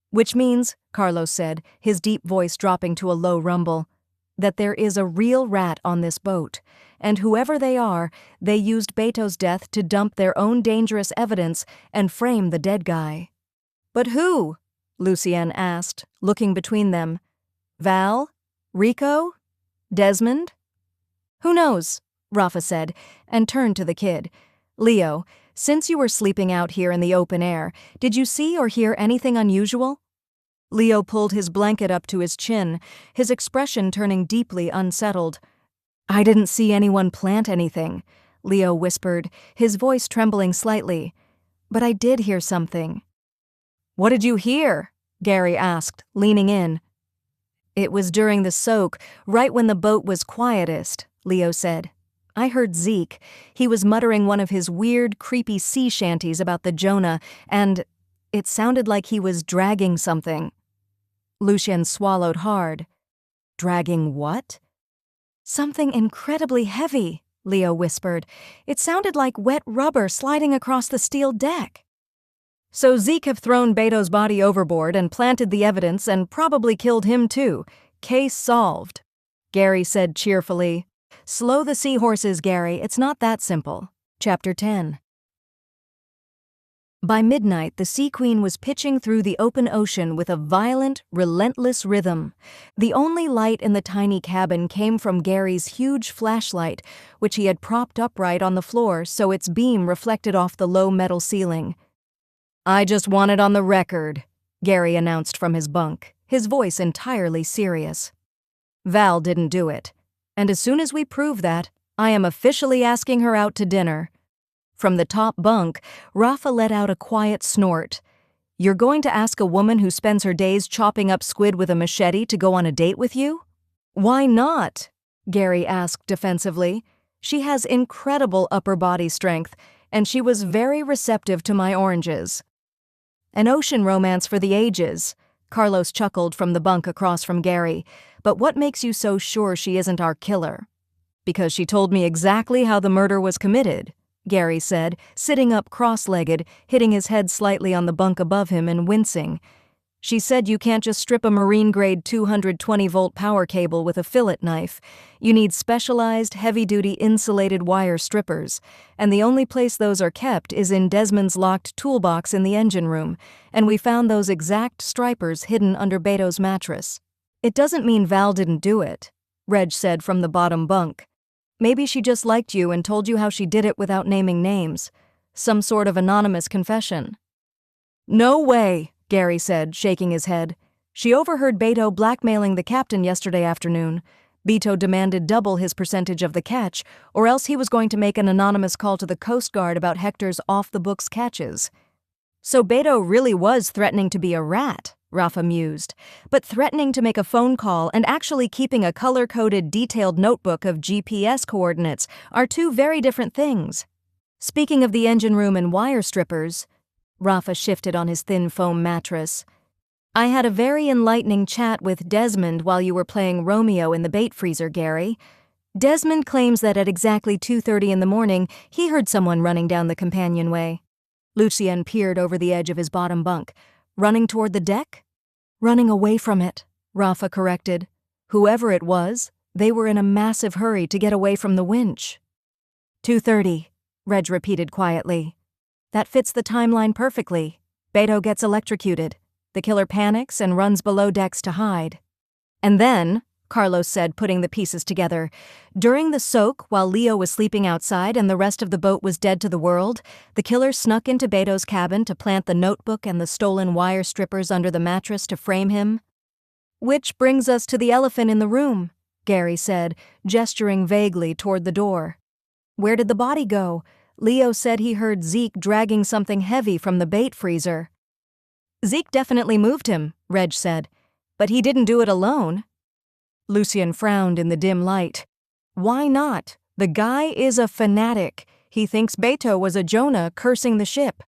Which means, Carlos said, his deep voice dropping to a low rumble, that there is a real rat on this boat, and whoever they are, they used Beto's death to dump their own dangerous evidence and frame the dead guy. But who? Lucien asked, looking between them. Val? Rico? Desmond? Who knows? Rafa said, and turned to the kid. Leo, since you were sleeping out here in the open air, did you see or hear anything unusual? Leo pulled his blanket up to his chin, his expression turning deeply unsettled. I didn't see anyone plant anything, Leo whispered, his voice trembling slightly. But I did hear something. What did you hear? Gary asked, leaning in. It was during the soak, right when the boat was quietest, Leo said. I heard Zeke. He was muttering one of his weird, creepy sea shanties about the Jonah, and it sounded like he was dragging something. Lucien swallowed hard. Dragging what? Something incredibly heavy, Leo whispered. It sounded like wet rubber sliding across the steel deck. So Zeke have thrown Beto's body overboard and planted the evidence and probably killed him too. Case solved, Gary said cheerfully. Slow the seahorses, Gary. It's not that simple. Chapter 10. By midnight, the Sea Queen was pitching through the open ocean with a violent, relentless rhythm. The only light in the tiny cabin came from Gary's huge flashlight, which he had propped upright on the floor so its beam reflected off the low metal ceiling. I just want it on the record, Gary announced from his bunk, his voice entirely serious. Val didn't do it, and as soon as we prove that, I am officially asking her out to dinner. From the top bunk, Rafa let out a quiet snort. You're going to ask a woman who spends her days chopping up squid with a machete to go on a date with you? Why not? Gary asked defensively. She has incredible upper body strength, and she was very receptive to my oranges. An ocean romance for the ages, Carlos chuckled from the bunk across from Gary. But what makes you so sure she isn't our killer? Because she told me exactly how the murder was committed, Gary said, sitting up cross-legged, hitting his head slightly on the bunk above him and wincing. She said you can't just strip a marine-grade 220-volt power cable with a fillet knife. You need specialized, heavy-duty insulated wire strippers, and the only place those are kept is in Desmond's locked toolbox in the engine room, and we found those exact stripers hidden under Beto's mattress. It doesn't mean Val didn't do it, Reg said from the bottom bunk. Maybe she just liked you and told you how she did it without naming names. Some sort of anonymous confession. No way, Gary said, shaking his head. She overheard Beto blackmailing the captain yesterday afternoon. Beto demanded double his percentage of the catch, or else he was going to make an anonymous call to the Coast Guard about Hector's off-the-books catches. So Beto really was threatening to be a rat, Rafa mused, but threatening to make a phone call and actually keeping a color-coded detailed notebook of GPS coordinates are two very different things. Speaking of the engine room and wire strippers, Rafa shifted on his thin foam mattress. I had a very enlightening chat with Desmond while you were playing Romeo in the bait freezer, Gary. Desmond claims that at exactly 2:30 in the morning, he heard someone running down the companionway. Lucien peered over the edge of his bottom bunk. Running toward the deck? Running away from it, Rafa corrected. Whoever it was, they were in a massive hurry to get away from the winch. 2:30, Reg repeated quietly. That fits the timeline perfectly. Beto gets electrocuted. The killer panics and runs below decks to hide. And then, Carlos said, putting the pieces together, during the soak, while Leo was sleeping outside and the rest of the boat was dead to the world, the killer snuck into Beto's cabin to plant the notebook and the stolen wire strippers under the mattress to frame him. Which brings us to the elephant in the room, Gary said, gesturing vaguely toward the door. Where did the body go? Leo said he heard Zeke dragging something heavy from the bait freezer. Zeke definitely moved him, Reg said, but he didn't do it alone. Lucien frowned in the dim light. Why not? The guy is a fanatic. He thinks Beto was a Jonah cursing the ship.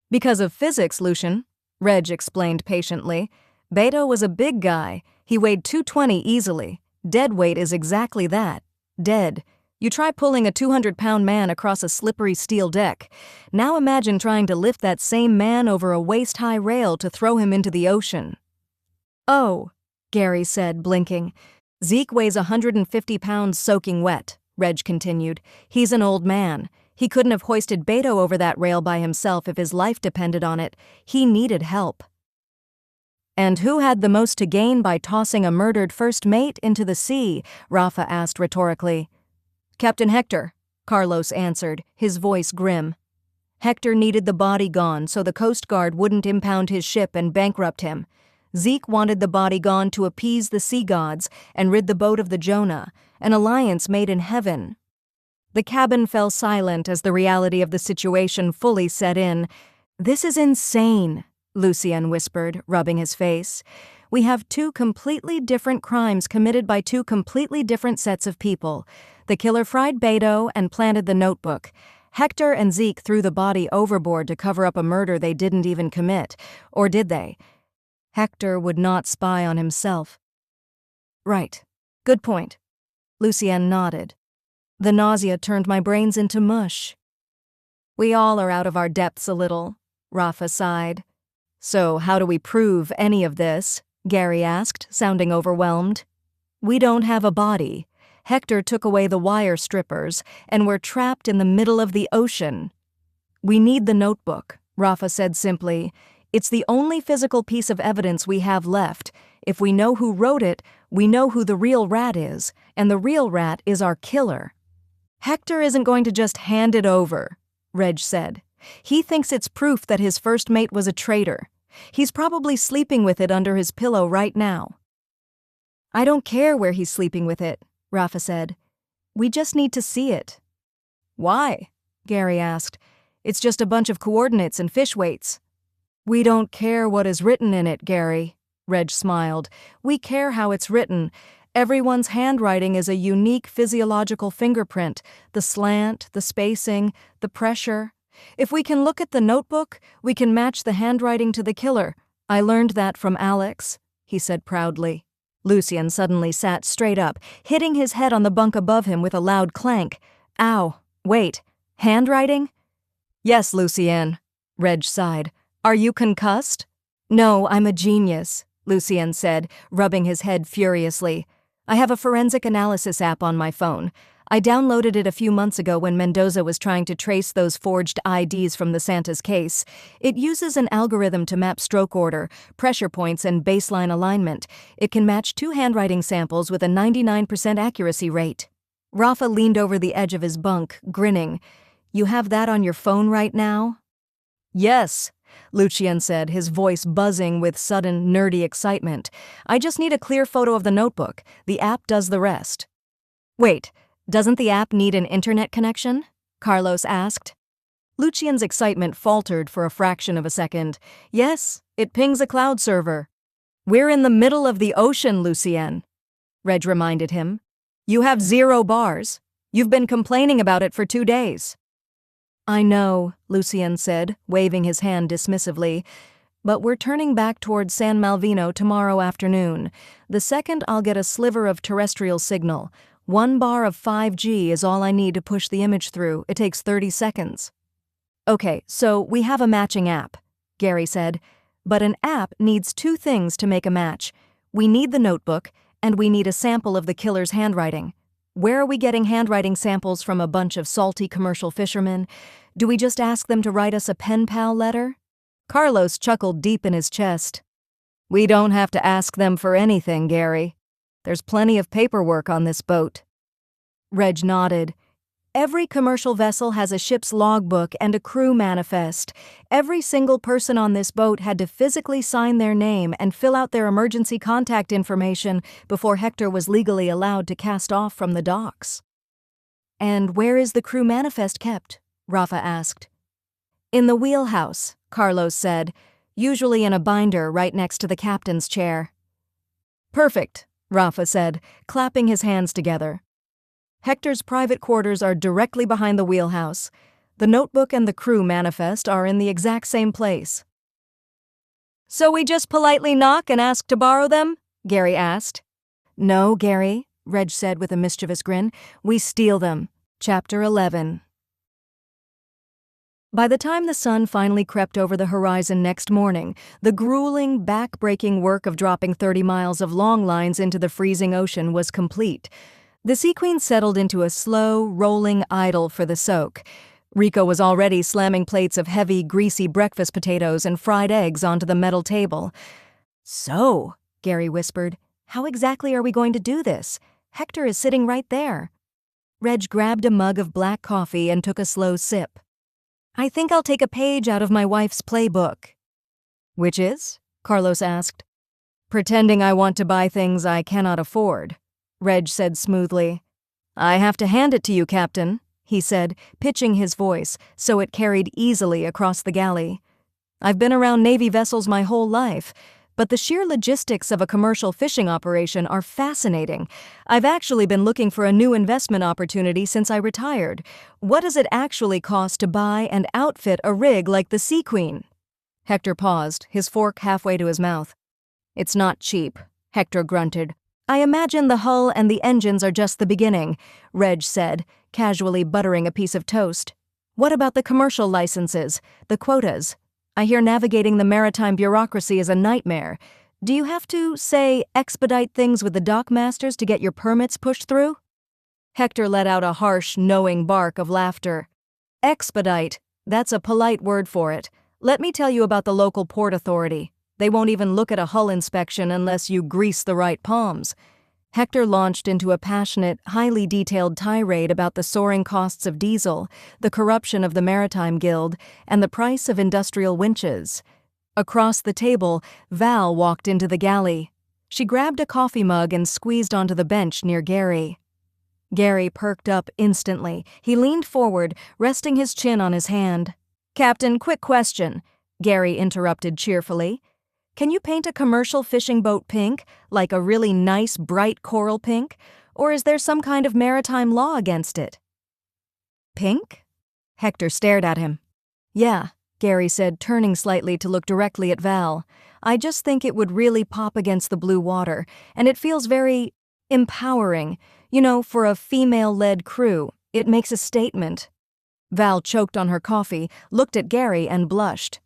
Because of physics, Lucien, Reg explained patiently. Beto was a big guy. He weighed 220 easily. Dead weight is exactly that. Dead. You try pulling a 200-pound man across a slippery steel deck. Now imagine trying to lift that same man over a waist-high rail to throw him into the ocean. Oh, Gary said, blinking. Zeke weighs 150 pounds soaking wet, Reg continued. He's an old man. He couldn't have hoisted Beto over that rail by himself if his life depended on it. He needed help. And who had the most to gain by tossing a murdered first mate into the sea? Rafa asked rhetorically. Captain Hector, Carlos answered, his voice grim. Hector needed the body gone so the Coast Guard wouldn't impound his ship and bankrupt him. Zeke wanted the body gone to appease the sea gods and rid the boat of the Jonah, an alliance made in heaven. The cabin fell silent as the reality of the situation fully set in. This is insane, Lucien whispered, rubbing his face. We have two completely different crimes committed by two completely different sets of people. The killer fried Beto and planted the notebook. Hector and Zeke threw the body overboard to cover up a murder they didn't even commit. Or did they? Hector would not spy on himself. Right. Good point. Lucien nodded. The nausea turned my brains into mush. We all are out of our depths a little, Rafa sighed. So how do we prove any of this? Gary asked, sounding overwhelmed. We don't have a body. Hector took away the wire strippers, and we're trapped in the middle of the ocean. We need the notebook, Rafa said simply. It's the only physical piece of evidence we have left. If we know who wrote it, we know who the real rat is, and the real rat is our killer. Hector isn't going to just hand it over, Reg said. He thinks it's proof that his first mate was a traitor. He's probably sleeping with it under his pillow right now. I don't care where he's sleeping with it, Rafa said. We just need to see it. Why? Gary asked. It's just a bunch of coordinates and fish weights. We don't care what is written in it, Gary. Reg smiled. We care how it's written. Everyone's handwriting is a unique physiological fingerprint, the slant, the spacing, the pressure. If we can look at the notebook, we can match the handwriting to the killer. I learned that from Alex, he said proudly. Lucien suddenly sat straight up, hitting his head on the bunk above him with a loud clank. Ow, wait, handwriting? Yes, Lucien, Reg sighed. Are you concussed? No, I'm a genius, Lucien said, rubbing his head furiously. I have a forensic analysis app on my phone. I downloaded it a few months ago when Mendoza was trying to trace those forged IDs from the Santa's case. It uses an algorithm to map stroke order, pressure points, and baseline alignment. It can match 2 handwriting samples with a 99% accuracy rate. Rafa leaned over the edge of his bunk, grinning. You have that on your phone right now? Yes, Lucien said, his voice buzzing with sudden, nerdy excitement. I just need a clear photo of the notebook. The app does the rest. Wait, doesn't the app need an internet connection? Carlos asked. Lucien's excitement faltered for a fraction of a second. Yes, it pings a cloud server. We're in the middle of the ocean, Lucien, Reg reminded him. You have 0 bars. You've been complaining about it for 2 days. I know, Lucien said, waving his hand dismissively, but we're turning back towards San Malvino tomorrow afternoon. The second I'll get a sliver of terrestrial signal. 1 bar of 5G is all I need to push the image through. It takes 30 seconds. Okay, so we have a matching app, Gary said, but an app needs 2 things to make a match. We need the notebook, and we need a sample of the killer's handwriting. Where are we getting handwriting samples from a bunch of salty commercial fishermen? Do we just ask them to write us a pen pal letter? Carlos chuckled deep in his chest. We don't have to ask them for anything, Gary. There's plenty of paperwork on this boat. Reg nodded. Every commercial vessel has a ship's logbook and a crew manifest. Every single person on this boat had to physically sign their name and fill out their emergency contact information before Hector was legally allowed to cast off from the docks. And where is the crew manifest kept? Rafa asked. In the wheelhouse, Carlos said, usually in a binder right next to the captain's chair. Perfect, Rafa said, clapping his hands together. Hector's private quarters are directly behind the wheelhouse. The notebook and the crew manifest are in the exact same place. So we just politely knock and ask to borrow them? Gary asked. No, Gary, Reg said with a mischievous grin. We steal them. Chapter 11. By the time the sun finally crept over the horizon next morning, the grueling, back-breaking work of dropping 30 miles of long lines into the freezing ocean was complete. The Sea Queen settled into a slow, rolling idle for the soak. Rico was already slamming plates of heavy, greasy breakfast potatoes and fried eggs onto the metal table. So, Gary whispered, how exactly are we going to do this? Hector is sitting right there. Reg grabbed a mug of black coffee and took a slow sip. I think I'll take a page out of my wife's playbook. Which is? Carlos asked. Pretending I want to buy things I cannot afford, Reg said smoothly. I have to hand it to you, Captain, he said, pitching his voice so it carried easily across the galley. I've been around Navy vessels my whole life, but the sheer logistics of a commercial fishing operation are fascinating. I've actually been looking for a new investment opportunity since I retired. What does it actually cost to buy and outfit a rig like the Sea Queen? Hector paused, his fork halfway to his mouth. It's not cheap, Hector grunted. I imagine the hull and the engines are just the beginning, Reg said, casually buttering a piece of toast. What about the commercial licenses, the quotas? I hear navigating the maritime bureaucracy is a nightmare. Do you have to, say, expedite things with the dockmasters to get your permits pushed through? Hector let out a harsh, knowing bark of laughter. Expedite, that's a polite word for it. Let me tell you about the local port authority. They won't even look at a hull inspection unless you grease the right palms. Hector launched into a passionate, highly detailed tirade about the soaring costs of diesel, the corruption of the Maritime Guild, and the price of industrial winches. Across the table, Val walked into the galley. She grabbed a coffee mug and squeezed onto the bench near Gary. Gary perked up instantly. He leaned forward, resting his chin on his hand. Captain, quick question. Gary interrupted cheerfully. "Can you paint a commercial fishing boat pink, like a really nice, bright coral pink? Or is there some kind of maritime law against it?" "Pink?" Hector stared at him. "Yeah," Gary said, turning slightly to look directly at Val. "I just think it would really pop against the blue water, and it feels very empowering. You know, for a female-led crew, it makes a statement." Val choked on her coffee, looked at Gary, and blushed.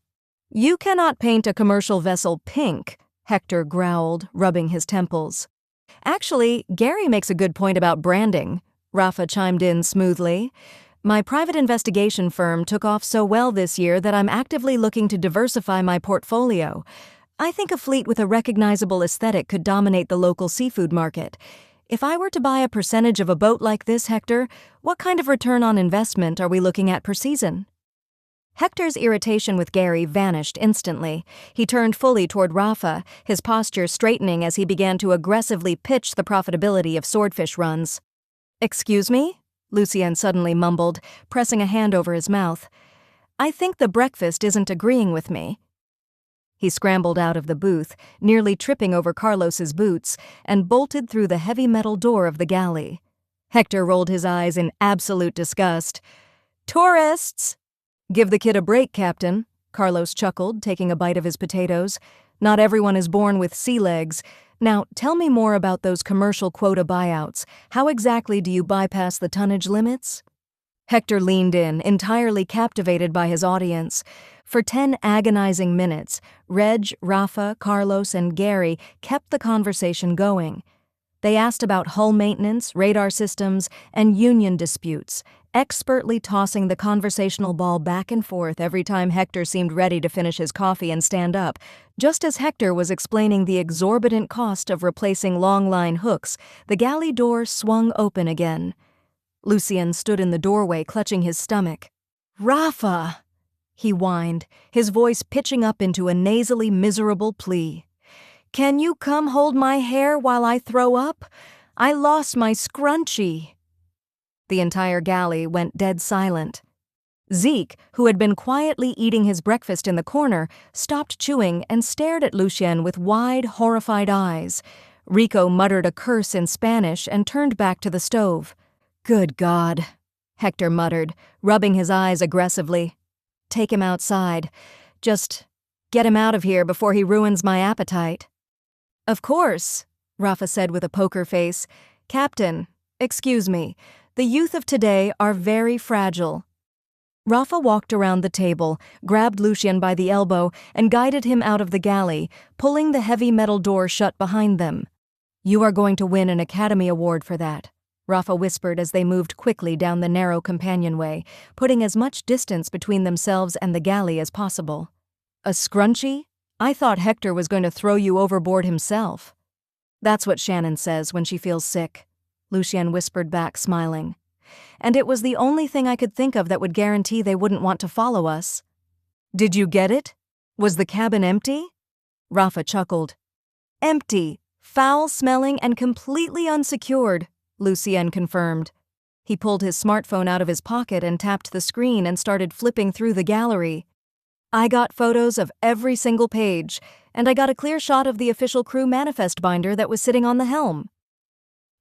"You cannot paint a commercial vessel pink," Hector growled, rubbing his temples. "Actually, Gary makes a good point about branding," Rafa chimed in smoothly. "My private investigation firm took off so well this year that I'm actively looking to diversify my portfolio. I think a fleet with a recognizable aesthetic could dominate the local seafood market. If I were to buy a percentage of a boat like this, Hector, what kind of return on investment are we looking at per season?" Hector's irritation with Gary vanished instantly. He turned fully toward Rafa, his posture straightening as he began to aggressively pitch the profitability of swordfish runs. "Excuse me?" Lucien suddenly mumbled, pressing a hand over his mouth. "I think the breakfast isn't agreeing with me." He scrambled out of the booth, nearly tripping over Carlos's boots, and bolted through the heavy metal door of the galley. Hector rolled his eyes in absolute disgust. "Tourists!" "Give the kid a break, Captain," Carlos chuckled, taking a bite of his potatoes. "Not everyone is born with sea legs. Now, tell me more about those commercial quota buyouts. How exactly do you bypass the tonnage limits?" Hector leaned in, entirely captivated by his audience. For 10 agonizing minutes, Reg, Rafa, Carlos, and Gary kept the conversation going. They asked about hull maintenance, radar systems, and union disputes, expertly tossing the conversational ball back and forth every time Hector seemed ready to finish his coffee and stand up. Just as Hector was explaining the exorbitant cost of replacing long-line hooks, the galley door swung open again. Lucien stood in the doorway, clutching his stomach. "Rafa!" he whined, his voice pitching up into a nasally miserable plea. "Can you come hold my hair while I throw up? I lost my scrunchie." The entire galley went dead silent. Zeke, who had been quietly eating his breakfast in the corner, stopped chewing and stared at Lucien with wide, horrified eyes. Rico muttered a curse in Spanish and turned back to the stove. "Good God," Hector muttered, rubbing his eyes aggressively. "Take him outside. Just get him out of here before he ruins my appetite." "Of course," Rafa said with a poker face. "Captain, excuse me, the youth of today are very fragile." Rafa walked around the table, grabbed Lucien by the elbow, and guided him out of the galley, pulling the heavy metal door shut behind them. "You are going to win an Academy Award for that," Rafa whispered as they moved quickly down the narrow companionway, putting as much distance between themselves and the galley as possible. "A scrunchie? I thought Hector was going to throw you overboard himself." "That's what Shannon says when she feels sick," Lucien whispered back, smiling. "And it was the only thing I could think of that would guarantee they wouldn't want to follow us." "Did you get it? Was the cabin empty?" Rafa chuckled. "Empty, foul-smelling, and completely unsecured," Lucien confirmed. He pulled his smartphone out of his pocket and tapped the screen and started flipping through the gallery. "I got photos of every single page, and I got a clear shot of the official crew manifest binder that was sitting on the helm."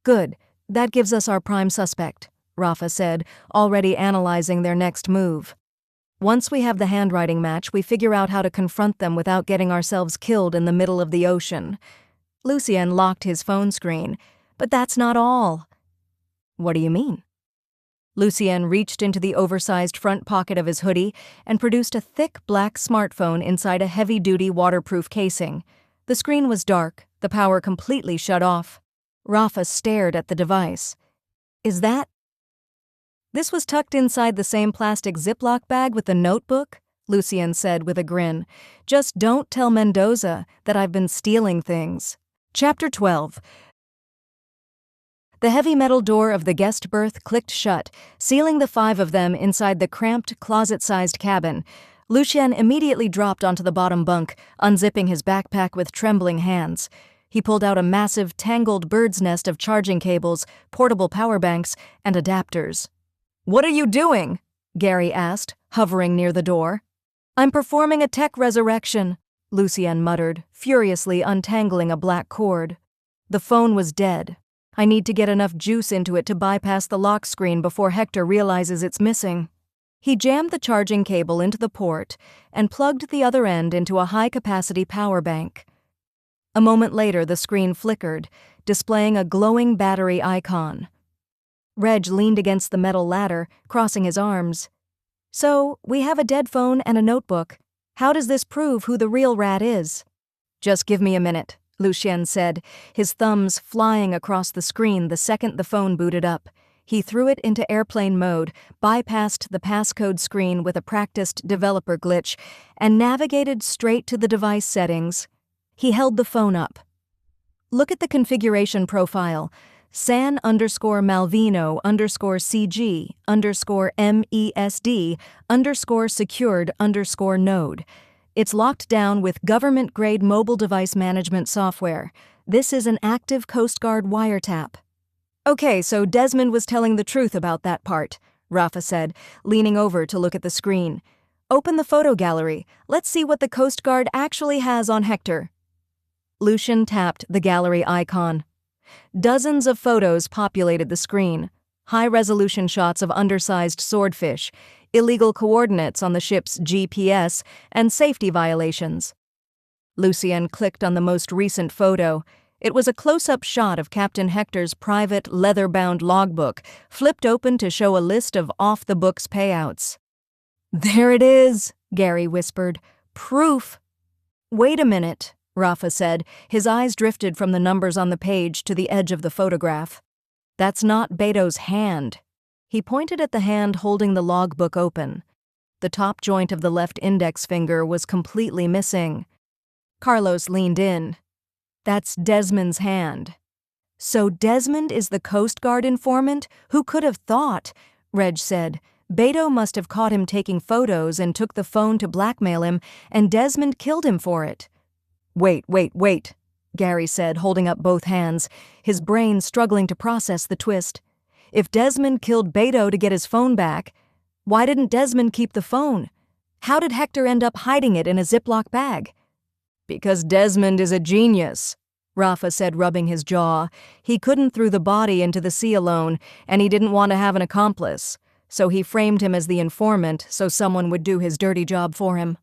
"Good, that gives us our prime suspect," Rafa said, already analyzing their next move. "Once we have the handwriting match, we figure out how to confront them without getting ourselves killed in the middle of the ocean." Lucien locked his phone screen. "But that's not all." "What do you mean?" Lucien reached into the oversized front pocket of his hoodie and produced a thick black smartphone inside a heavy-duty waterproof casing. The screen was dark, the power completely shut off. Rafa stared at the device. "Is that—" "This was tucked inside the same plastic Ziploc bag with the notebook," Lucien said with a grin. "Just don't tell Mendoza that I've been stealing things." Chapter 12. The heavy metal door of the guest berth clicked shut, sealing the 5 of them inside the cramped, closet-sized cabin. Lucien immediately dropped onto the bottom bunk, unzipping his backpack with trembling hands. He pulled out a massive, tangled bird's nest of charging cables, portable power banks, and adapters. "What are you doing?" Gary asked, hovering near the door. I'm performing a tech resurrection, Lucien muttered, furiously untangling a black cord. The phone was dead. I need to get enough juice into it to bypass the lock screen before Hector realizes it's missing. He jammed the charging cable into the port and plugged the other end into a high-capacity power bank. A moment later, the screen flickered, displaying a glowing battery icon. Reg leaned against the metal ladder, crossing his arms. So, we have a dead phone and a notebook. How does this prove who the real rat is? Just give me a minute, Lucien said, his thumbs flying across the screen the second the phone booted up. He threw it into airplane mode, bypassed the passcode screen with a practiced developer glitch, and navigated straight to the device settings. He held the phone up. Look at the configuration profile. San_Malvino_CG_MESD_secured_node. It's locked down with government-grade mobile device management software. This is an active Coast Guard wiretap. Okay, so Desmond was telling the truth about that part, Rafa said, leaning over to look at the screen. Open the photo gallery. Let's see what the Coast Guard actually has on Hector. Lucien tapped the gallery icon. Dozens of photos populated the screen. High-resolution shots of undersized swordfish, illegal coordinates on the ship's GPS, and safety violations. Lucien clicked on the most recent photo. It was a close-up shot of Captain Hector's private, leather-bound logbook, flipped open to show a list of off-the-books payouts. There it is, Gary whispered. Proof. Wait a minute, Rafa said. His eyes drifted from the numbers on the page to the edge of the photograph. That's not Beto's hand. He pointed at the hand holding the logbook open. The top joint of the left index finger was completely missing. Carlos leaned in. That's Desmond's hand. So Desmond is the Coast Guard informant? Who could have thought? Reg said. Beto must have caught him taking photos and took the phone to blackmail him, and Desmond killed him for it. Wait, Gary said, holding up both hands, his brain struggling to process the twist. If Desmond killed Beto to get his phone back, why didn't Desmond keep the phone? How did Hector end up hiding it in a Ziploc bag? Because Desmond is a genius, Rafa said, rubbing his jaw. He couldn't throw the body into the sea alone, and he didn't want to have an accomplice, so he framed him as the informant so someone would do his dirty job for him.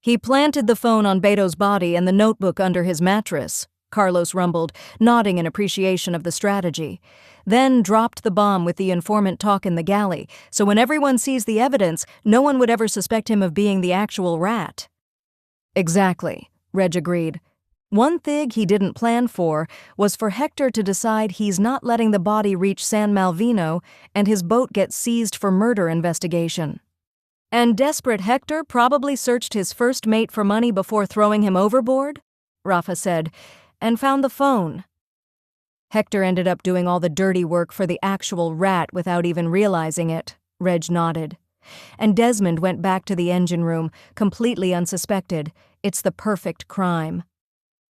He planted the phone on Beto's body and the notebook under his mattress, Carlos rumbled, nodding in appreciation of the strategy. Then dropped the bomb with the informant talk in the galley, so when everyone sees the evidence, no one would ever suspect him of being the actual rat. Exactly, Reg agreed. One thing he didn't plan for was for Hector to decide he's not letting the body reach San Malvino and his boat get seized for murder investigation. And desperate Hector probably searched his first mate for money before throwing him overboard, Rafa said, and found the phone. Hector ended up doing all the dirty work for the actual rat without even realizing it, Reg nodded. And Desmond went back to the engine room, completely unsuspected. It's the perfect crime.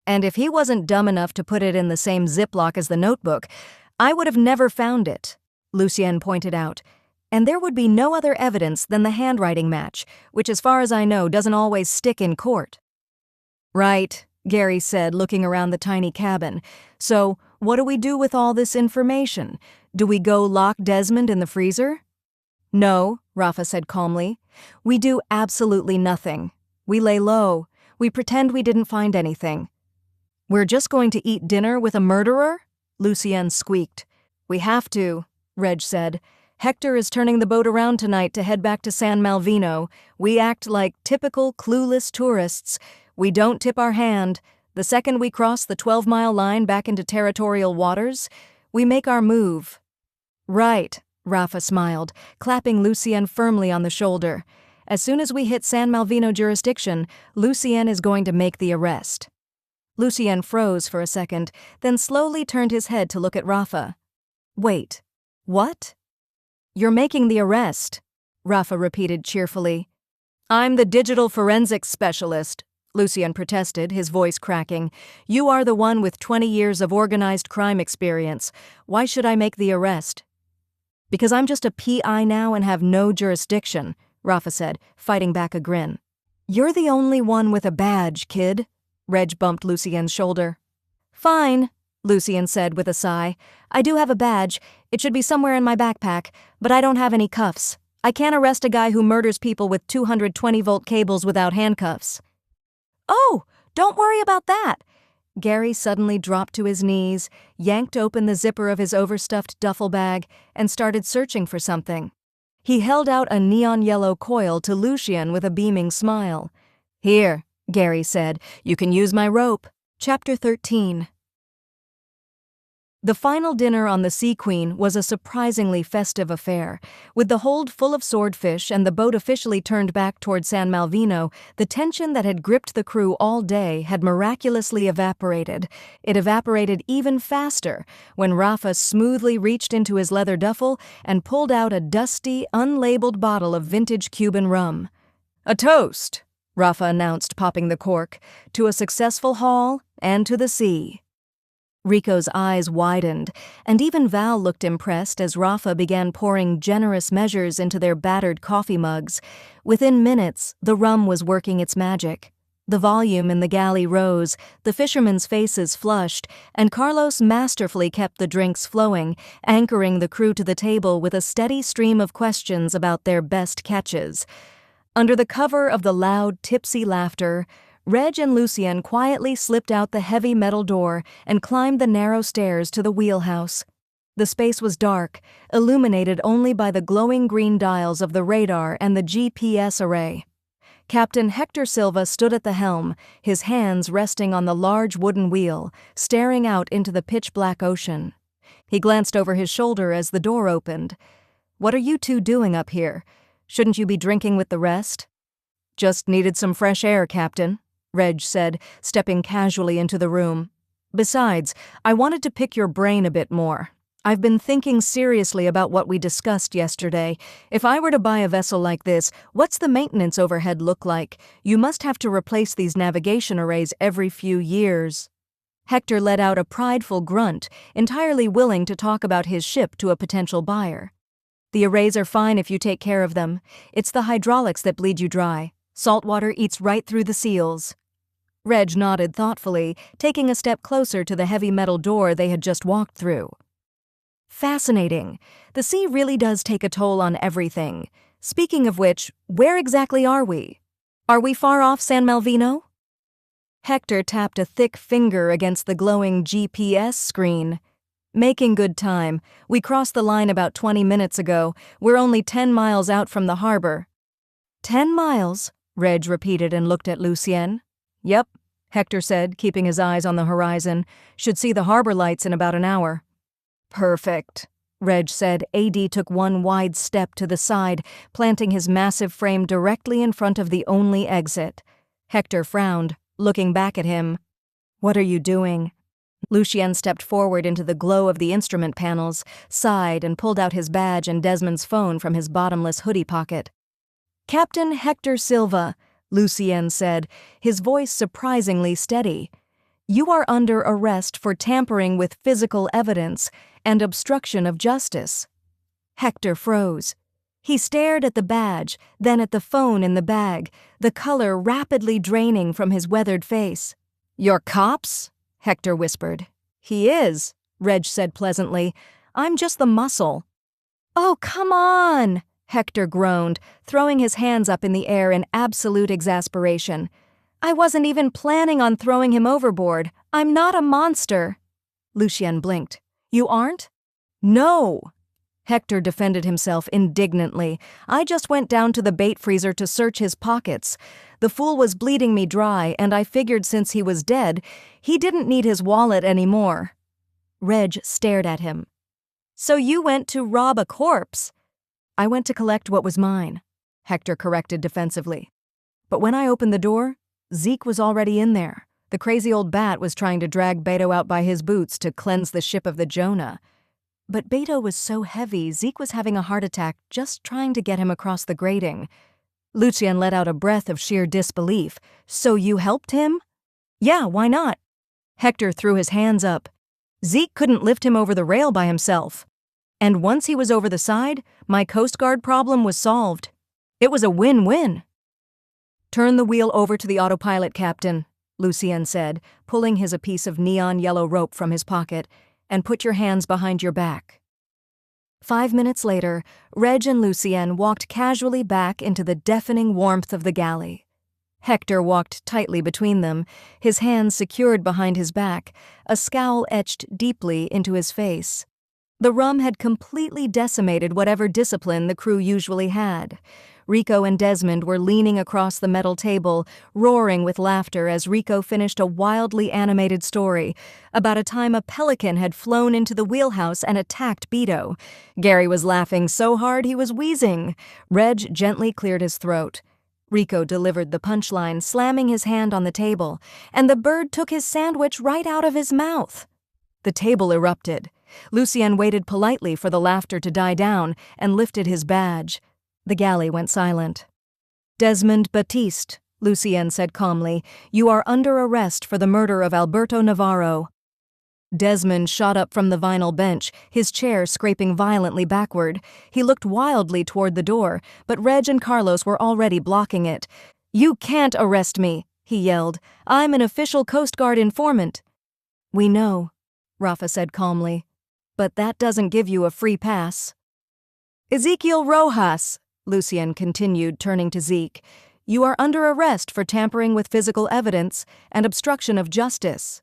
And if he wasn't dumb enough to put it in the same Ziploc as the notebook, I would have never found it, Lucien pointed out. And there would be no other evidence than the handwriting match, which as far as I know doesn't always stick in court. Right, Gary said, looking around the tiny cabin. So, what do we do with all this information? Do we go lock Desmond in the freezer? No, Rafa said calmly. We do absolutely nothing. We lay low. We pretend we didn't find anything. We're just going to eat dinner with a murderer? Lucien squeaked. We have to, Reg said. Hector is turning the boat around tonight to head back to San Malvino. We act like typical clueless tourists. We don't tip our hand. The second we cross the 12-mile line back into territorial waters, we make our move. Right, Rafa smiled, clapping Lucien firmly on the shoulder. As soon as we hit San Malvino jurisdiction, Lucien is going to make the arrest. Lucien froze for a second, then slowly turned his head to look at Rafa. Wait, what? You're making the arrest, Rafa repeated cheerfully. I'm the digital forensics specialist, Lucien protested, his voice cracking. You are the one with 20 years of organized crime experience. Why should I make the arrest? Because I'm just a PI now and have no jurisdiction, Rafa said, fighting back a grin. You're the only one with a badge, kid. Reg bumped Lucien's shoulder. Fine, Lucien said with a sigh. I do have a badge. It should be somewhere in my backpack, but I don't have any cuffs. I can't arrest a guy who murders people with 220-volt cables without handcuffs. Oh, don't worry about that. Gary suddenly dropped to his knees, yanked open the zipper of his overstuffed duffel bag, and started searching for something. He held out a neon yellow coil to Lucien with a beaming smile. Here, Gary said, you can use my rope. Chapter 13. The final dinner on the Sea Queen was a surprisingly festive affair. With the hold full of swordfish and the boat officially turned back toward San Malvino, the tension that had gripped the crew all day had miraculously evaporated. It evaporated even faster when Rafa smoothly reached into his leather duffel and pulled out a dusty, unlabeled bottle of vintage Cuban rum. A toast, Rafa announced, popping the cork, to a successful haul and to the sea. Rico's eyes widened, and even Val looked impressed as Rafa began pouring generous measures into their battered coffee mugs. Within minutes, the rum was working its magic. The volume in the galley rose, the fishermen's faces flushed, and Carlos masterfully kept the drinks flowing, anchoring the crew to the table with a steady stream of questions about their best catches. Under the cover of the loud, tipsy laughter, Reg and Lucien quietly slipped out the heavy metal door and climbed the narrow stairs to the wheelhouse. The space was dark, illuminated only by the glowing green dials of the radar and the GPS array. Captain Hector Silva stood at the helm, his hands resting on the large wooden wheel, staring out into the pitch-black ocean. He glanced over his shoulder as the door opened. "What are you two doing up here? Shouldn't you be drinking with the rest?" "Just needed some fresh air, Captain," Reg said, stepping casually into the room. "Besides, I wanted to pick your brain a bit more. I've been thinking seriously about what we discussed yesterday. If I were to buy a vessel like this, what's the maintenance overhead look like? You must have to replace these navigation arrays every few years." Hector let out a prideful grunt, entirely willing to talk about his ship to a potential buyer. "The arrays are fine if you take care of them. It's the hydraulics that bleed you dry. Salt water eats right through the seals." Reg nodded thoughtfully, taking a step closer to the heavy metal door they had just walked through. "Fascinating. The sea really does take a toll on everything. Speaking of which, where exactly are we? Are we far off San Malvino?" Hector tapped a thick finger against the glowing GPS screen. "Making good time. We crossed the line about 20 minutes ago. We're only 10 miles out from the harbor." 10 miles? Reg repeated and looked at Lucien. "Yep," Hector said, keeping his eyes on the horizon. "Should see the harbor lights in about an hour." "Perfect," Reg said. AD took one wide step to the side, planting his massive frame directly in front of the only exit. Hector frowned, looking back at him. "What are you doing?" Lucien stepped forward into the glow of the instrument panels, sighed, and pulled out his badge and Desmond's phone from his bottomless hoodie pocket. "Captain Hector Silva," Lucien said, his voice surprisingly steady. "You are under arrest for tampering with physical evidence and obstruction of justice." Hector froze. He stared at the badge, then at the phone in the bag, the color rapidly draining from his weathered face. "You're cops?" Hector whispered. "He is," Reg said pleasantly. "I'm just the muscle." "Oh, come on!" Hector groaned, throwing his hands up in the air in absolute exasperation. "I wasn't even planning on throwing him overboard. I'm not a monster." Lucien blinked. "You aren't?" "No!" Hector defended himself indignantly. "I just went down to the bait freezer to search his pockets. The fool was bleeding me dry, and I figured since he was dead, he didn't need his wallet anymore." Reg stared at him. "So you went to rob a corpse?" "I went to collect what was mine," Hector corrected defensively. "But when I opened the door, Zeke was already in there. The crazy old bat was trying to drag Beto out by his boots to cleanse the ship of the Jonah. But Beto was so heavy, Zeke was having a heart attack just trying to get him across the grating." Lucien let out a breath of sheer disbelief. "So you helped him?" "Yeah, why not?" Hector threw his hands up. "Zeke couldn't lift him over the rail by himself. And once he was over the side, my Coast Guard problem was solved. It was a win-win." "Turn the wheel over to the autopilot, Captain," Lucien said, pulling a piece of neon yellow rope from his pocket, "and put your hands behind your back." 5 minutes later, Reg and Lucien walked casually back into the deafening warmth of the galley. Hector walked tightly between them, his hands secured behind his back, a scowl etched deeply into his face. The rum had completely decimated whatever discipline the crew usually had. Rico and Desmond were leaning across the metal table, roaring with laughter as Rico finished a wildly animated story about a time a pelican had flown into the wheelhouse and attacked Beto. Gary was laughing so hard he was wheezing. Reg gently cleared his throat. Rico delivered the punchline, slamming his hand on the table, and the bird took his sandwich right out of his mouth. The table erupted. Lucien waited politely for the laughter to die down and lifted his badge. The galley went silent. "Desmond Batiste," Lucien said calmly, "you are under arrest for the murder of Alberto Navarro." Desmond shot up from the vinyl bench, his chair scraping violently backward. He looked wildly toward the door, but Reg and Carlos were already blocking it. "You can't arrest me," he yelled. "I'm an official Coast Guard informant." "We know," Rafa said calmly, "but that doesn't give you a free pass." "Ezequiel Rojas," Lucien continued, turning to Zeke, "you are under arrest for tampering with physical evidence and obstruction of justice."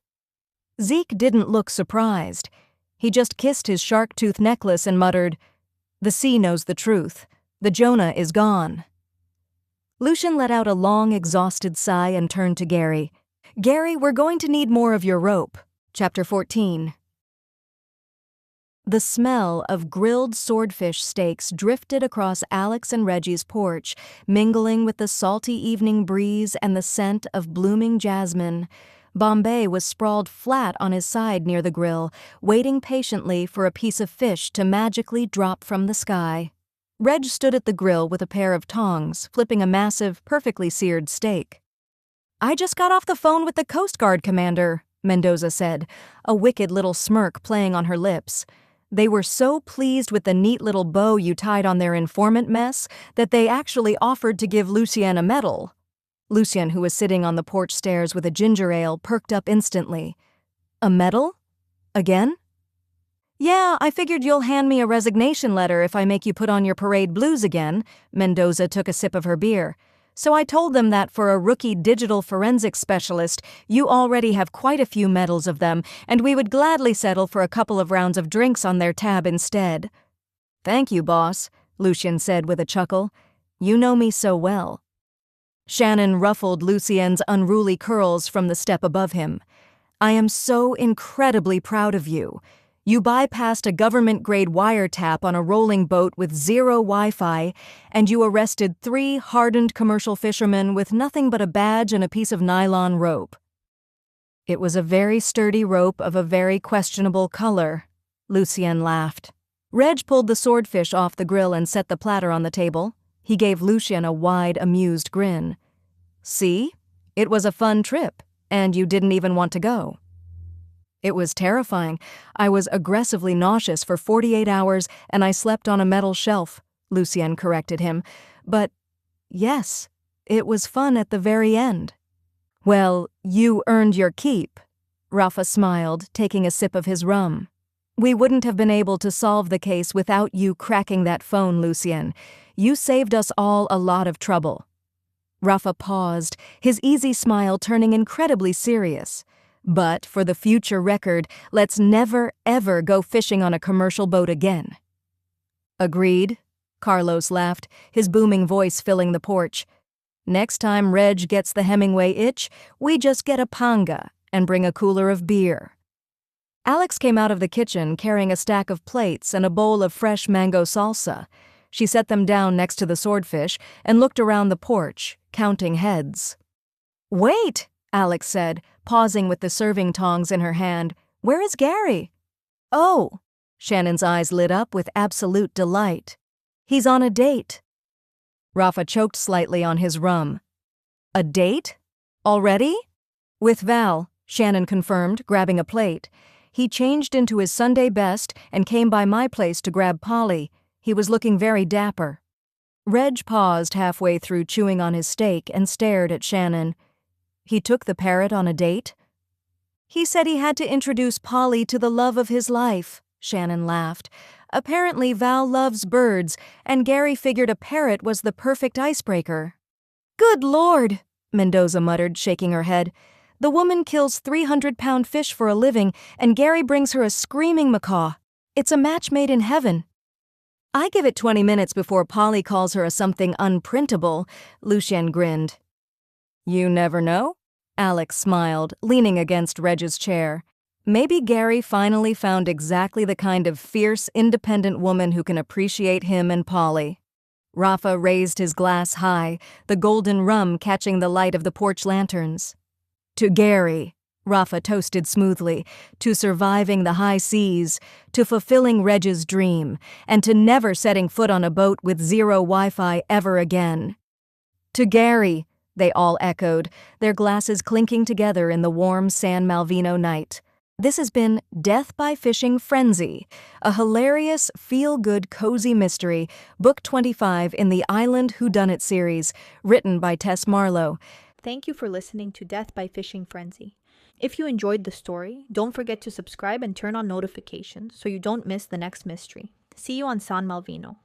Zeke didn't look surprised. He just kissed his shark-tooth necklace and muttered, "The sea knows the truth. The Jonah is gone." Lucien let out a long, exhausted sigh and turned to Gary. "Gary, we're going to need more of your rope." Chapter 14. The smell of grilled swordfish steaks drifted across Alex and Reggie's porch, mingling with the salty evening breeze and the scent of blooming jasmine. Bombay was sprawled flat on his side near the grill, waiting patiently for a piece of fish to magically drop from the sky. Reg stood at the grill with a pair of tongs, flipping a massive, perfectly seared steak. "I just got off the phone with the Coast Guard commander," Mendoza said, a wicked little smirk playing on her lips. "They were so pleased with the neat little bow you tied on their informant mess that they actually offered to give Lucien a medal." Lucien, who was sitting on the porch stairs with a ginger ale, perked up instantly. "A medal? Again?" "Yeah, I figured you'll hand me a resignation letter if I make you put on your parade blues again." Mendoza took a sip of her beer. "So I told them that for a rookie digital forensics specialist, you already have quite a few medals of them, and we would gladly settle for a couple of rounds of drinks on their tab instead." "Thank you, boss," Lucien said with a chuckle. "You know me so well." Shannon ruffled Lucien's unruly curls from the step above him. "I am so incredibly proud of you. You bypassed a government-grade wiretap on a rolling boat with zero Wi-Fi, and you arrested 3 hardened commercial fishermen with nothing but a badge and a piece of nylon rope." "It was a very sturdy rope of a very questionable color," Lucien laughed. Reg pulled the swordfish off the grill and set the platter on the table. He gave Lucien a wide, amused grin. "See? It was a fun trip, and you didn't even want to go." "It was terrifying. I was aggressively nauseous for 48 hours, and I slept on a metal shelf," Lucien corrected him. "But, yes, it was fun at the very end." "Well, you earned your keep," Rafa smiled, taking a sip of his rum. "We wouldn't have been able to solve the case without you cracking that phone, Lucien. You saved us all a lot of trouble." Rafa paused, his easy smile turning incredibly serious. "But for the future record, let's never, ever go fishing on a commercial boat again." "Agreed," Carlos laughed, his booming voice filling the porch. "Next time Reg gets the Hemingway itch, we just get a panga and bring a cooler of beer." Alex came out of the kitchen carrying a stack of plates and a bowl of fresh mango salsa. She set them down next to the swordfish and looked around the porch, counting heads. "Wait," Alex said, pausing with the serving tongs in her hand. "Where is Gary?" "Oh," Shannon's eyes lit up with absolute delight. "He's on a date." Rafa choked slightly on his rum. "A date? Already?" "With Val," Shannon confirmed, grabbing a plate. "He changed into his Sunday best and came by my place to grab Polly. He was looking very dapper." Reg paused halfway through chewing on his steak and stared at Shannon. He took the parrot on a date? He said he had to introduce Polly to the love of his life, Shannon laughed. Apparently Val loves birds, and Gary figured a parrot was the perfect icebreaker. Good Lord, Mendoza muttered, shaking her head. The woman kills 300-pound fish for a living, and Gary brings her a screaming macaw. It's a match made in heaven. I give it 20 minutes before Polly calls her a something unprintable, Lucien grinned. You never know? Alex smiled, leaning against Reg's chair. Maybe Gary finally found exactly the kind of fierce, independent woman who can appreciate him and Polly. Rafa raised his glass high, the golden rum catching the light of the porch lanterns. To Gary, Rafa toasted smoothly, to surviving the high seas, to fulfilling Reg's dream, and to never setting foot on a boat with zero Wi-Fi ever again. To Gary, they all echoed, their glasses clinking together in the warm San Malvino night. This has been Death by Fishing Frenzy, a hilarious, feel-good, cozy mystery, Book 25 in the Island Whodunit series, written by Tess Marlowe. Thank you for listening to Death by Fishing Frenzy. If you enjoyed the story, don't forget to subscribe and turn on notifications so you don't miss the next mystery. See you on San Malvino.